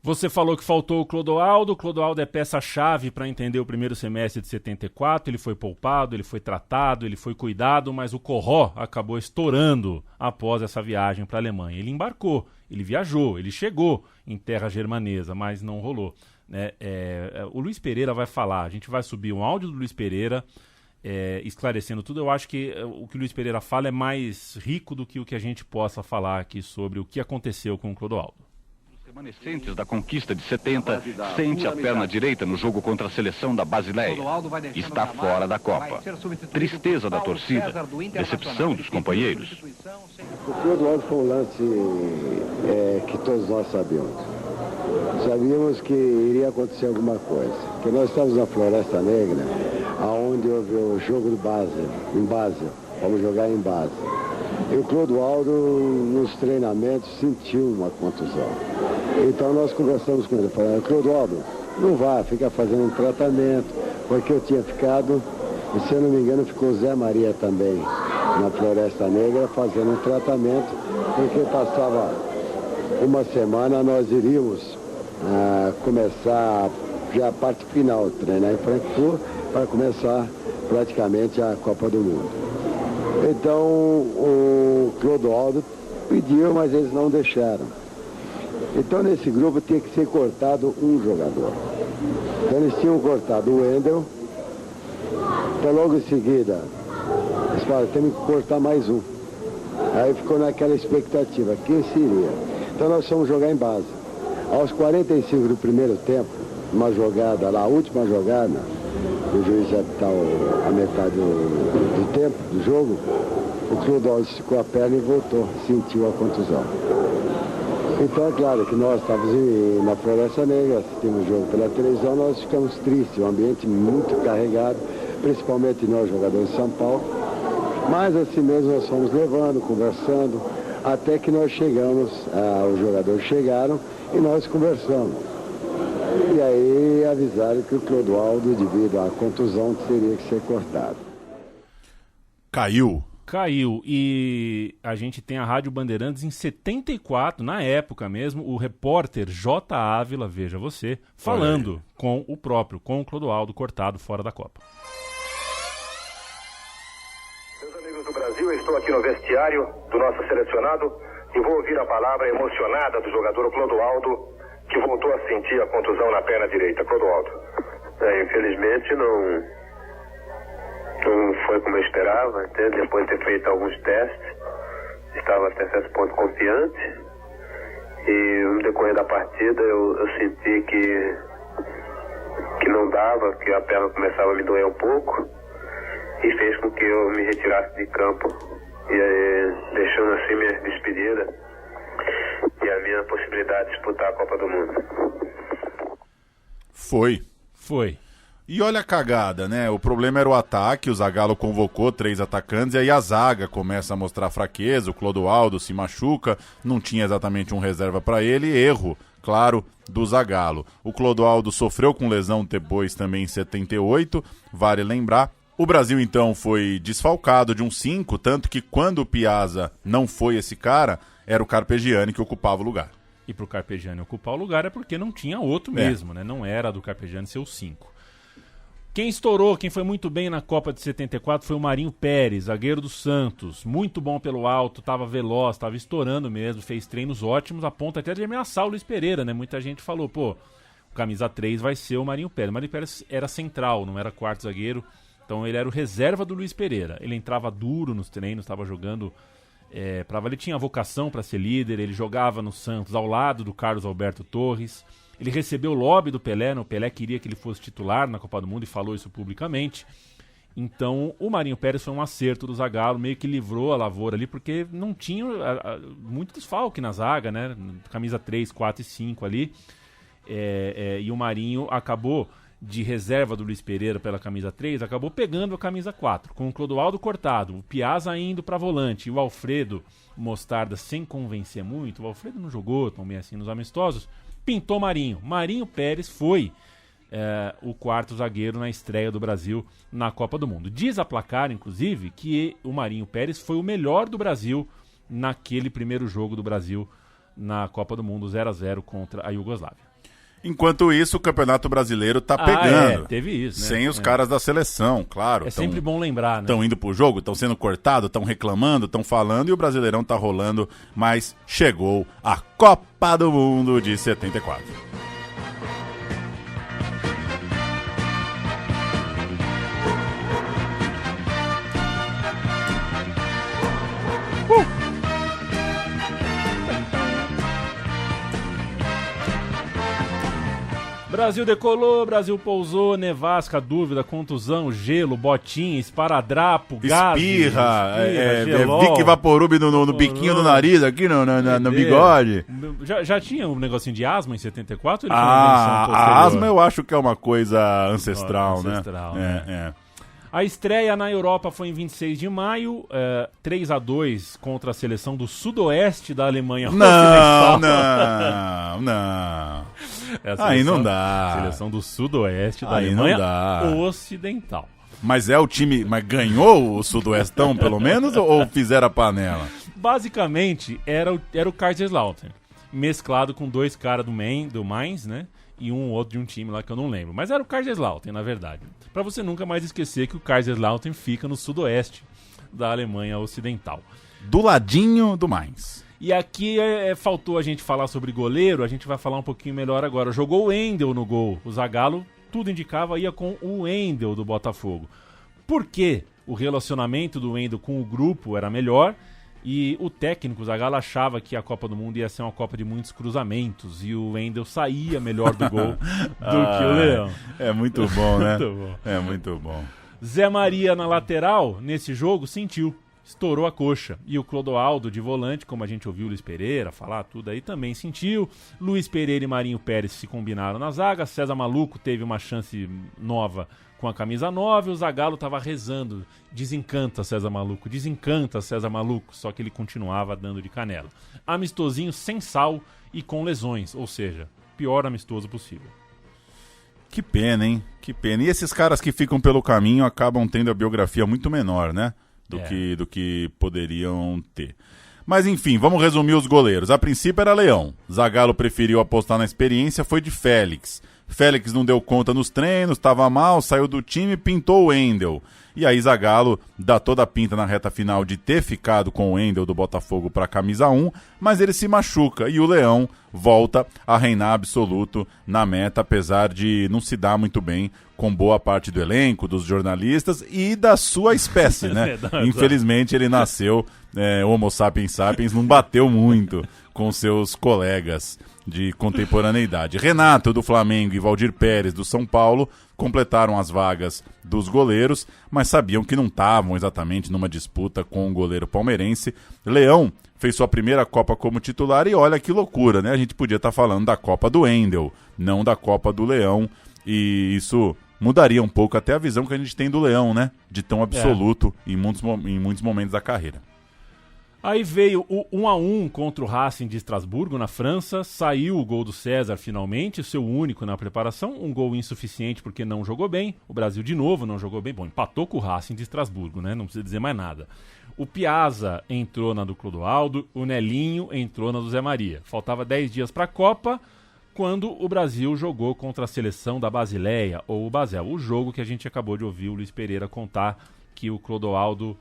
Você falou que faltou o Clodoaldo. O Clodoaldo é peça-chave para entender o primeiro semestre de 74. Ele foi poupado, ele foi tratado, ele foi cuidado, mas o Corró acabou estourando após essa viagem para a Alemanha. Ele embarcou, ele viajou, ele chegou em terra germanesa, mas não rolou. O Luiz Pereira vai falar, a gente vai subir um áudio do Luiz Pereira esclarecendo tudo. Eu acho que o que o Luiz Pereira fala é mais rico do que o que a gente possa falar aqui sobre o que aconteceu com o Clodoaldo. Remanescentes da conquista de 70, sente a perna direita no jogo contra a seleção da Basileia. Está fora da Copa. Tristeza da torcida, decepção dos companheiros. O Clodoaldo foi um lance que todos nós sabíamos. Sabíamos que iria acontecer alguma coisa. Porque nós estamos na Floresta Negra, onde houve o jogo do em Basel. Vamos jogar em Basel. E o Clodoaldo, nos treinamentos, sentiu uma contusão. Então nós conversamos com ele, falando, Clodoaldo, não vá, fica fazendo um tratamento, porque eu tinha ficado, e se eu não me engano, ficou Zé Maria também, na Floresta Negra, fazendo um tratamento, porque passava uma semana, nós iríamos começar já a parte final, treinar em Frankfurt, para começar praticamente a Copa do Mundo. Então o Clodoaldo pediu, mas eles não deixaram. Então nesse grupo tinha que ser cortado um jogador. Então eles tinham cortado o Wendel. Então logo em seguida, eles falaram, temos que cortar mais um. Aí ficou naquela expectativa, quem seria? Então nós fomos jogar em base. Aos 45 do primeiro tempo, uma jogada lá, a última jogada, o juiz já está a metade do tempo do jogo, o Clodoaldo esticou a perna e voltou, sentiu a contusão. Então é claro que nós estávamos na Floresta Negra, assistimos o jogo pela televisão, nós ficamos tristes, um ambiente muito carregado, principalmente nós jogadores de São Paulo, mas assim mesmo nós fomos levando, conversando, até que nós chegamos, os jogadores chegaram e nós conversamos. E aí avisaram que o Clodoaldo, devido à contusão, teria que ser cortado. Caiu. E a gente tem a Rádio Bandeirantes em 74, na época mesmo, o repórter J. Ávila, veja você, falando com o Clodoaldo cortado fora da Copa. Meus amigos do Brasil, eu estou aqui no vestiário do nosso selecionado e vou ouvir a palavra emocionada do jogador Clodoaldo, que voltou a sentir a contusão na perna direita. Clodoaldo. Infelizmente não foi como eu esperava, entende? Depois de ter feito alguns testes, estava até certo ponto confiante e no decorrer da partida eu senti que não dava, que a perna começava a me doer um pouco e fez com que eu me retirasse de campo e deixando assim minha despedida e a minha possibilidade de disputar a Copa do Mundo. Foi. E olha a cagada, né? O problema era o ataque, o Zagallo convocou 3 atacantes e aí a zaga começa a mostrar fraqueza, o Clodoaldo se machuca, não tinha exatamente um reserva para ele, erro, claro, do Zagallo. O Clodoaldo sofreu com lesão depois também em 78, vale lembrar. O Brasil então foi desfalcado de um 5, tanto que quando o Piazza não foi esse cara, era o Carpegiani que ocupava o lugar. E pro Carpegiani ocupar o lugar é porque não tinha outro mesmo, né? Não era do Carpegiani ser o 5. Quem estourou, quem foi muito bem na Copa de 74 foi o Marinho Pérez, zagueiro do Santos. Muito bom pelo alto, estava veloz, estava estourando mesmo, fez treinos ótimos, a ponto até de ameaçar o Luiz Pereira, né? Muita gente falou, o camisa 3 vai ser o Marinho Pérez. O Marinho Pérez era central, não era quarto zagueiro, então ele era o reserva do Luiz Pereira. Ele entrava duro nos treinos, estava jogando... ele tinha vocação para ser líder, ele jogava no Santos ao lado do Carlos Alberto Torres, ele recebeu o lobby do Pelé, o Pelé queria que ele fosse titular na Copa do Mundo e falou isso publicamente. Então o Marinho Pérez foi um acerto do Zagallo, meio que livrou a lavoura ali, porque não tinha muito desfalque na zaga, né? Camisa 3, 4 e 5 ali, e o Marinho acabou de reserva do Luiz Pereira pela camisa 3, acabou pegando a camisa 4, com o Clodoaldo cortado, o Piazza indo para volante e o Alfredo Mostarda sem convencer muito. O Alfredo não jogou tão bem assim nos amistosos, pintou Marinho. Marinho Pérez foi o quarto zagueiro na estreia do Brasil na Copa do Mundo. Diz a placar, inclusive, que o Marinho Pérez foi o melhor do Brasil naquele primeiro jogo do Brasil na Copa do Mundo, 0-0 contra a Iugoslávia. Enquanto isso, o Campeonato Brasileiro tá pegando. Teve isso, né? Sem os caras da seleção, claro. Sempre bom lembrar, né? Estão indo pro jogo, estão sendo cortados, estão reclamando, estão falando, e o Brasileirão tá rolando, mas chegou a Copa do Mundo de 74. Brasil decolou, Brasil pousou, nevasca, dúvida, contusão, gelo, botinha, esparadrapo, gás, espirra, Vic Vaporub no biquinho do nariz, aqui no bigode. Já tinha um negocinho de asma em 74? A asma eu acho que é uma coisa ancestral, né? A estreia na Europa foi em 26 de maio, 3-2 contra a seleção do sudoeste da Alemanha. Não. Aí não dá. Seleção do sudoeste da Alemanha ocidental. Mas é o time... Mas ganhou o sudoestão, pelo menos, ou fizeram a panela? Basicamente, era o Kaiserslautern, mesclado com 2 caras do Mainz, né? E um outro de um time lá que eu não lembro. Mas era o Kaiserslautern, na verdade. Pra você nunca mais esquecer que o Kaiserslautern fica no sudoeste da Alemanha ocidental. Do ladinho do Mainz. E aqui faltou a gente falar sobre goleiro, a gente vai falar um pouquinho melhor agora. Jogou o Wendel no gol. O Zagallo, tudo indicava, ia com o Wendel do Botafogo. Por quê? O relacionamento do Wendel com o grupo era melhor. E o técnico, o Zagallo, achava que a Copa do Mundo ia ser uma Copa de muitos cruzamentos. E o Wendel saía melhor do gol do que o Leão. É muito bom, né? Muito bom. É muito bom. Zé Maria na lateral, nesse jogo, sentiu. Estourou a coxa. E o Clodoaldo de volante, como a gente ouviu o Luiz Pereira falar tudo aí, também sentiu. Luiz Pereira e Marinho Pérez se combinaram na zaga. César Maluco teve uma chance nova com a camisa 9, o Zagallo tava rezando, desencanta César Maluco, só que ele continuava dando de canela. Amistosinho sem sal e com lesões, ou seja, pior amistoso possível. Que pena, hein? Que pena. E esses caras que ficam pelo caminho acabam tendo a biografia muito menor, né? Do que poderiam ter. Mas enfim, vamos resumir os goleiros. A princípio era Leão. Zagallo preferiu apostar na experiência, foi de Félix. Félix não deu conta nos treinos, estava mal, saiu do time, pintou o Wendel. E aí Zagallo dá toda a pinta na reta final de ter ficado com o Wendel do Botafogo para a camisa 1, mas ele se machuca e o Leão volta a reinar absoluto na meta, apesar de não se dar muito bem com boa parte do elenco, dos jornalistas e da sua espécie, né? Infelizmente ele nasceu Homo sapiens sapiens, não bateu muito com seus colegas de contemporaneidade. Renato, do Flamengo, e Valdir Pérez, do São Paulo, completaram as vagas dos goleiros, mas sabiam que não estavam exatamente numa disputa com o goleiro palmeirense. Leão fez sua primeira Copa como titular e olha que loucura, né? A gente podia estar falando da Copa do Wendel, não da Copa do Leão, e isso mudaria um pouco até a visão que a gente tem do Leão, né? De tão absoluto em muitos momentos da carreira. Aí veio o 1-1 contra o Racing de Estrasburgo, na França. Saiu o gol do César, finalmente, o seu único na preparação. Um gol insuficiente porque não jogou bem. O Brasil, de novo, não jogou bem. Bom, empatou com o Racing de Estrasburgo, né? Não precisa dizer mais nada. O Piazza entrou na do Clodoaldo. O Nelinho entrou na do Zé Maria. Faltava 10 dias para a Copa, quando o Brasil jogou contra a seleção da Basileia, ou o Basel. O jogo que a gente acabou de ouvir o Luiz Pereira contar que o Clodoaldo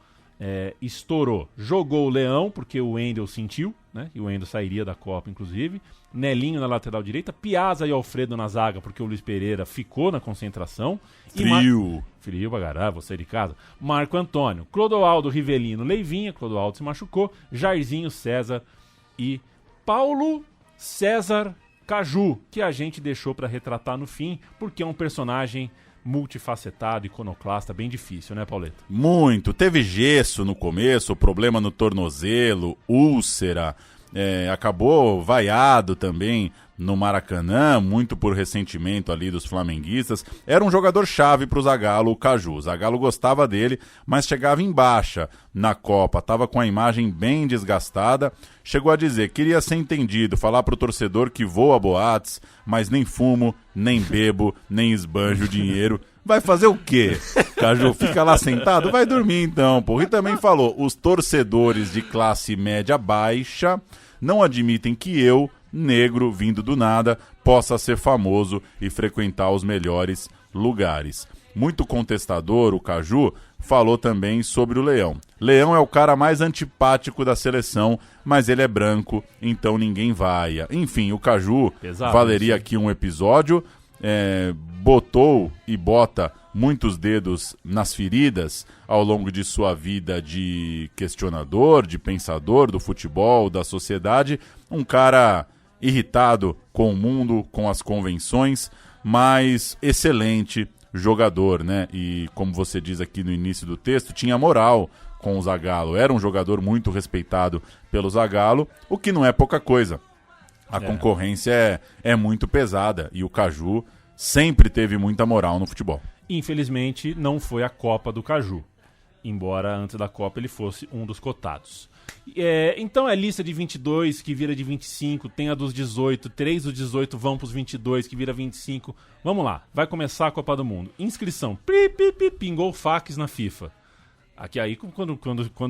estourou. Jogou o Leão, porque o Wendel sentiu, né? E o Wendel sairia da Copa, inclusive. Nelinho na lateral direita. Piazza e Alfredo na zaga, porque o Luiz Pereira ficou na concentração. Frio pra caralho, você de casa. Marco Antônio. Clodoaldo, Rivelino, Leivinha. Clodoaldo se machucou. Jairzinho, César e Paulo César Caju, que a gente deixou pra retratar no fim, porque é um personagem multifacetado, iconoclasta, bem difícil, né, Pauleta? Muito. Teve gesso no começo, problema no tornozelo, úlcera, acabou vaiado também no Maracanã, muito por ressentimento ali dos flamenguistas. Era um jogador chave pro Zagallo, o Caju. O Zagallo gostava dele, mas chegava em baixa na Copa, tava com a imagem bem desgastada. Chegou a dizer, queria ser entendido, falar pro torcedor que vou a boates, mas nem fumo, nem bebo, nem esbanjo dinheiro. Vai fazer o quê? Caju, fica lá sentado? Vai dormir então, porra. E também falou, os torcedores de classe média baixa não admitem que eu, negro, vindo do nada, possa ser famoso e frequentar os melhores lugares. Muito contestador, o Caju falou também sobre o Leão. Leão é o cara mais antipático da seleção, mas ele é branco, então ninguém vaia. Enfim, o Caju valeria aqui um episódio, botou e bota muitos dedos nas feridas ao longo de sua vida de questionador, de pensador do futebol, da sociedade. Um cara irritado com o mundo, com as convenções, mas excelente jogador, né? E como você diz aqui no início do texto, tinha moral com o Zagallo. Era um jogador muito respeitado pelo Zagallo, o que não é pouca coisa. A concorrência é muito pesada e o Caju sempre teve muita moral no futebol. Infelizmente, não foi a Copa do Caju, embora antes da Copa ele fosse um dos cotados. Então é lista de 22 que vira de 25, tem a dos 18, 3 dos 18 vão para os 22 que vira 25. Vamos lá, vai começar a Copa do Mundo. Inscrição, pingou o fax na FIFA. Aqui aí quando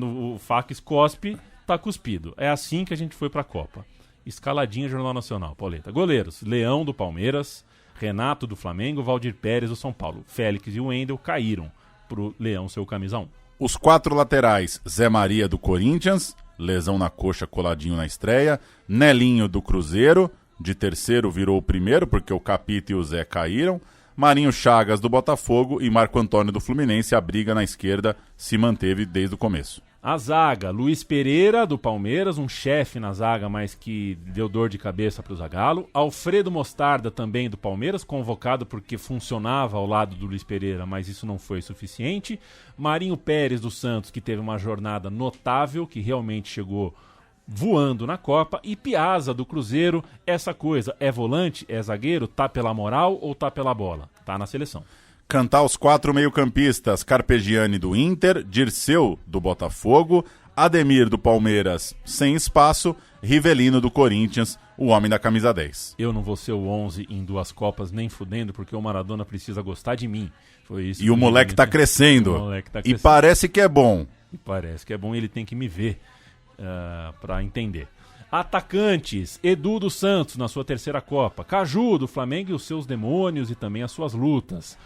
o fax cospe, tá cuspido. É assim que a gente foi para a Copa. Escaladinha Jornal Nacional, Pauleta. Goleiros, Leão do Palmeiras, Renato do Flamengo, Valdir Pérez do São Paulo. Félix e Wendel caíram pro Leão, seu camisa 1. Os 4 laterais, Zé Maria do Corinthians, lesão na coxa, coladinho na estreia. Nelinho do Cruzeiro, de terceiro virou o primeiro, porque o Capita e o Zé caíram. Marinho Chagas do Botafogo e Marco Antônio do Fluminense. A briga na esquerda se manteve desde o começo. A zaga, Luiz Pereira do Palmeiras, um chefe na zaga, mas que deu dor de cabeça para o Zagallo. Alfredo Mostarda também do Palmeiras, convocado porque funcionava ao lado do Luiz Pereira, mas isso não foi suficiente. Marinho Pérez do Santos, que teve uma jornada notável, que realmente chegou voando na Copa. E Piazza do Cruzeiro, essa coisa, é volante, é zagueiro, tá pela moral ou tá pela bola? Tá na seleção. Cantar os 4 meio-campistas, Carpegiani do Inter, Dirceu do Botafogo, Ademir do Palmeiras sem espaço, Rivelino do Corinthians, o homem da camisa 10. Eu não vou ser o 11 em 2 Copas nem fudendo, porque o Maradona precisa gostar de mim. Foi isso. E o moleque tá crescendo. E parece que é bom. Parece que é bom e ele tem que me ver pra entender. Atacantes, Edu dos Santos na sua 3ª Copa, Caju do Flamengo e os seus demônios e também as suas lutas.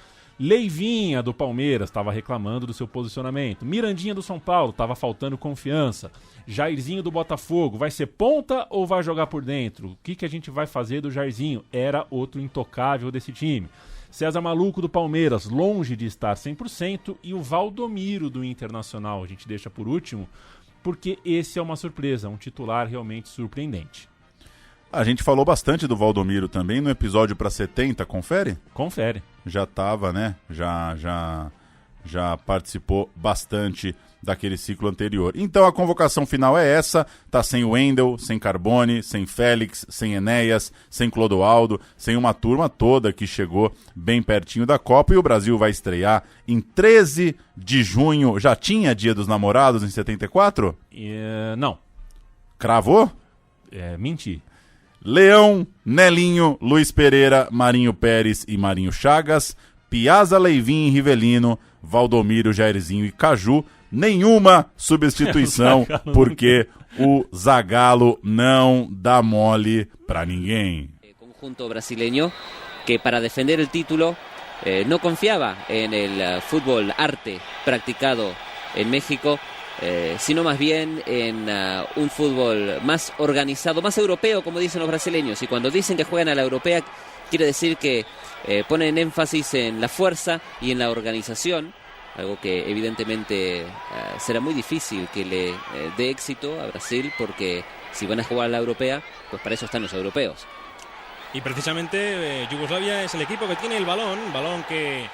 Leivinha do Palmeiras estava reclamando do seu posicionamento. Mirandinha do São Paulo estava faltando confiança. Jairzinho do Botafogo, vai ser ponta ou vai jogar por dentro? O que a gente vai fazer do Jairzinho? Era outro intocável desse time. César Maluco do Palmeiras, longe de estar 100%. E o Valdomiro do Internacional, a gente deixa por último, porque esse é uma surpresa, um titular realmente surpreendente. A gente falou bastante do Valdomiro também no episódio para 70, confere? Confere. Já tava, né? Já participou bastante daquele ciclo anterior. Então a convocação final é essa, tá sem o Wendel, sem Carbone, sem Félix, sem Enéas, sem Clodoaldo, sem uma turma toda que chegou bem pertinho da Copa, e o Brasil vai estrear em 13 de junho. Já tinha Dia dos Namorados em 74? Não. Cravou? Menti. Leão, Nelinho, Luiz Pereira, Marinho Pérez e Marinho Chagas, Piazza, Leivinho e Rivelino, Valdomiro, Jairzinho e Caju. Nenhuma substituição, porque o Zagallo não dá mole pra ninguém. Conjunto brasileño que para defender el título no confiaba en el fútbol arte practicado en México, sino más bien en un fútbol más organizado, más europeo, como dicen los brasileños. Y cuando dicen que juegan a la europea, quiere decir que ponen énfasis en la fuerza y en la organización, algo que evidentemente será muy difícil que le dé éxito a Brasil, porque si van a jugar a la europea, pues para eso están los europeos. Y precisamente Yugoslavia es el equipo que tiene el balón que...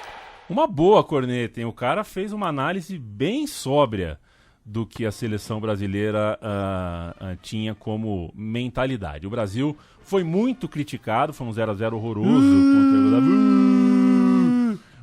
Uma boa corneta, hein? O cara fez uma análise bem sóbria do que a seleção brasileira tinha como mentalidade. O Brasil foi muito criticado, foi um 0-0 horroroso contra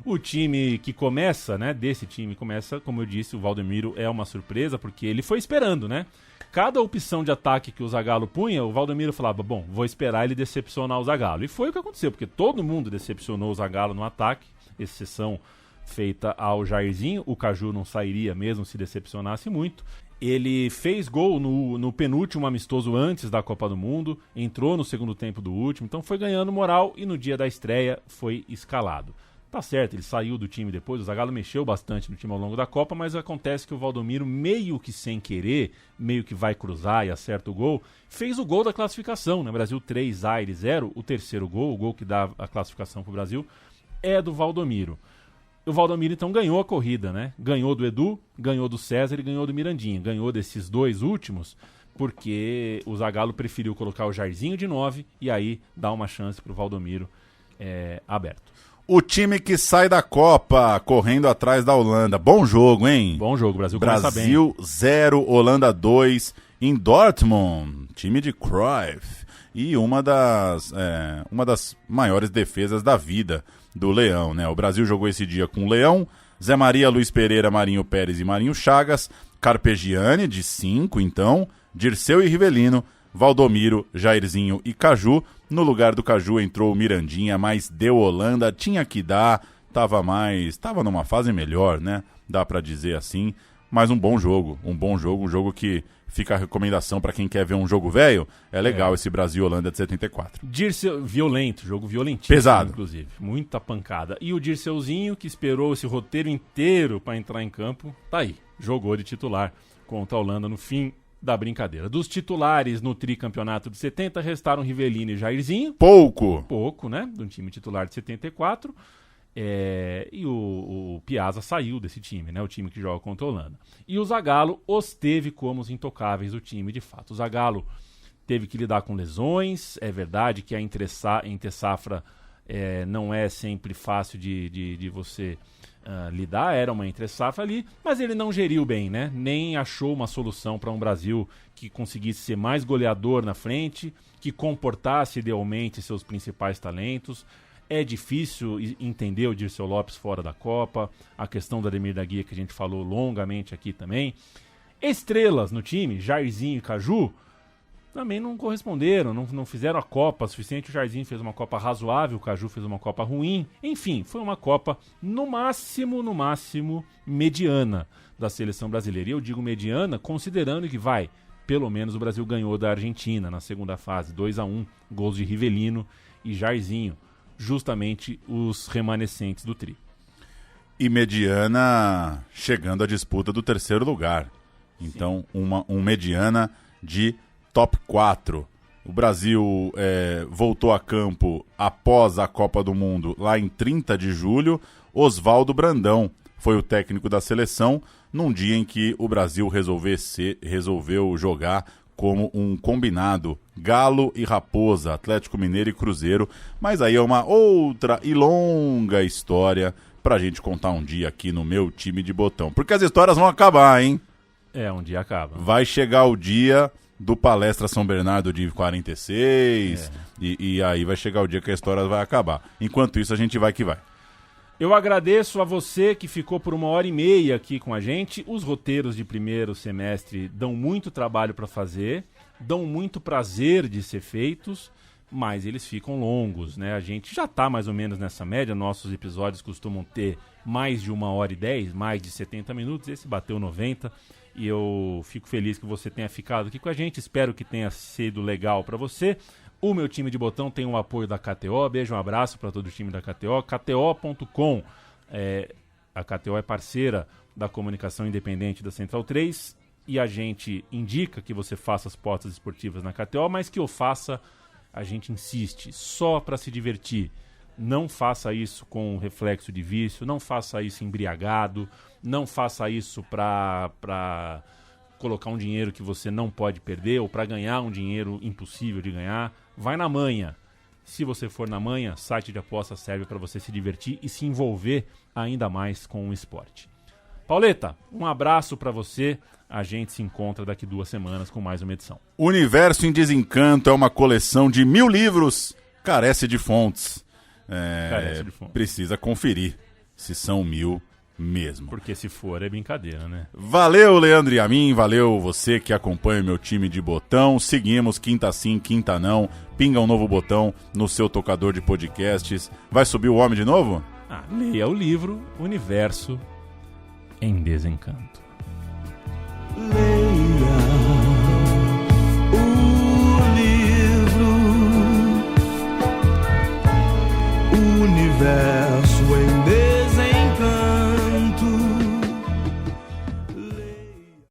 o time que começa, né? Desse time começa, como eu disse, o Valdomiro é uma surpresa, porque ele foi esperando, né? Cada opção de ataque que o Zagallo punha, o Valdomiro falava, bom, vou esperar ele decepcionar o Zagallo. E foi o que aconteceu, porque todo mundo decepcionou o Zagallo no ataque, exceção feita ao Jairzinho. O Caju não sairia mesmo se decepcionasse muito. Ele fez gol no penúltimo amistoso antes da Copa do Mundo, entrou no segundo tempo do último, então foi ganhando moral e no dia da estreia foi escalado. Tá certo, ele saiu do time depois, o Zagallo mexeu bastante no time ao longo da Copa, mas acontece que o Valdomiro, meio que sem querer, meio que vai cruzar e acerta o gol, fez o gol da classificação, né? Brasil 3, Zaire 0, o terceiro gol, o gol que dá a classificação pro Brasil, é do Valdomiro. O Valdomiro então ganhou a corrida, né? Ganhou do Edu, ganhou do César e ganhou do Mirandinha. Ganhou desses dois últimos, porque o Zagallo preferiu colocar o Jairzinho de 9 e aí dar uma chance pro Valdomiro aberto. O time que sai da Copa, correndo atrás da Holanda. Bom jogo, hein? Bom jogo, Brasil começa bem. Brasil 0, Holanda 2, em Dortmund, time de Cruyff. E uma das maiores defesas da vida do Leão, né? O Brasil jogou esse dia com o Leão, Zé Maria, Luiz Pereira, Marinho Pérez e Marinho Chagas, Carpegiani, de 5, então, Dirceu e Rivelino, Valdomiro, Jairzinho e Caju. No lugar do Caju entrou o Mirandinha, mas deu Holanda, tinha que dar, tava numa fase melhor, né? Dá pra dizer assim, mas um bom jogo, um jogo que fica a recomendação pra quem quer ver um jogo velho. É legal esse Brasil-Holanda de 74. Dirceu, violento, jogo violentíssimo, pesado, inclusive, muita pancada. E o Dirceuzinho, que esperou esse roteiro inteiro pra entrar em campo, tá aí, jogou de titular contra a Holanda no fim da brincadeira. Dos titulares no tricampeonato de 70, restaram Rivelino e Jairzinho. Pouco, né? Do time titular de 74. E o Piazza saiu desse time, né? O time que joga contra a Holanda. E o Zagallo os teve como os intocáveis do time, de fato. O Zagallo teve que lidar com lesões. É verdade que a entre-safra não é sempre fácil de você lidar, era uma entre-safra ali, mas ele não geriu bem, né? Nem achou uma solução para um Brasil que conseguisse ser mais goleador na frente, que comportasse idealmente seus principais talentos. É difícil entender o Dirceu Lopes fora da Copa, a questão do Ademir da Guia que a gente falou longamente aqui também. Estrelas no time, Jairzinho e Caju, também não corresponderam, não fizeram a Copa suficiente. O Jairzinho fez uma Copa razoável, o Caju fez uma Copa ruim. Enfim, foi uma Copa no máximo mediana da seleção brasileira. E eu digo mediana considerando que pelo menos o Brasil ganhou da Argentina na segunda fase, 2-1, gols de Rivelino e Jairzinho, justamente os remanescentes do tri. E mediana chegando à disputa do terceiro lugar. Então, um mediana de top 4. O Brasil voltou a campo após a Copa do Mundo, lá em 30 de julho. Oswaldo Brandão foi o técnico da seleção, num dia em que o Brasil resolveu jogar como um combinado Galo e Raposa, Atlético Mineiro e Cruzeiro. Mas aí é uma outra e longa história pra gente contar um dia aqui no meu time de botão. Porque as histórias vão acabar, hein? Um dia acaba. Vai chegar o dia do Palestra São Bernardo de 46, e aí vai chegar o dia que a história vai acabar. Enquanto isso, a gente vai que vai. Eu agradeço a você que ficou por 1h30 aqui com a gente. Os roteiros de primeiro semestre dão muito trabalho para fazer, dão muito prazer de ser feitos, mas eles ficam longos, né? A gente já tá mais ou menos nessa média, nossos episódios costumam ter mais de 1h10, mais de 70 minutos, esse bateu 90. E eu fico feliz que você tenha ficado aqui com a gente. Espero que tenha sido legal para você. O meu time de botão tem o apoio da KTO. Beijo, um abraço para todo o time da KTO. KTO.com. A KTO é parceira da comunicação independente da Central 3. E a gente indica que você faça as apostas esportivas na KTO, mas que eu faça, a gente insiste, só para se divertir. Não faça isso com reflexo de vício, não faça isso embriagado, não faça isso para colocar um dinheiro que você não pode perder ou para ganhar um dinheiro impossível de ganhar. Vai na manha. Se você for na manha, site de aposta serve para você se divertir e se envolver ainda mais com o esporte. Pauleta, um abraço para você. A gente se encontra daqui 2 semanas com mais uma edição. Universo em Desencanto é uma coleção de 1000 livros. Carece de fontes. Precisa conferir se são 1000 mesmo. Porque se for é brincadeira, né? Valeu, Leandro e a mim, valeu você que acompanha o meu time de botão. Seguimos quinta sim, quinta não. Pinga um novo botão no seu tocador de podcasts. Vai subir o homem de novo? Leia o livro Universo em Desencanto. Leia o livro Universo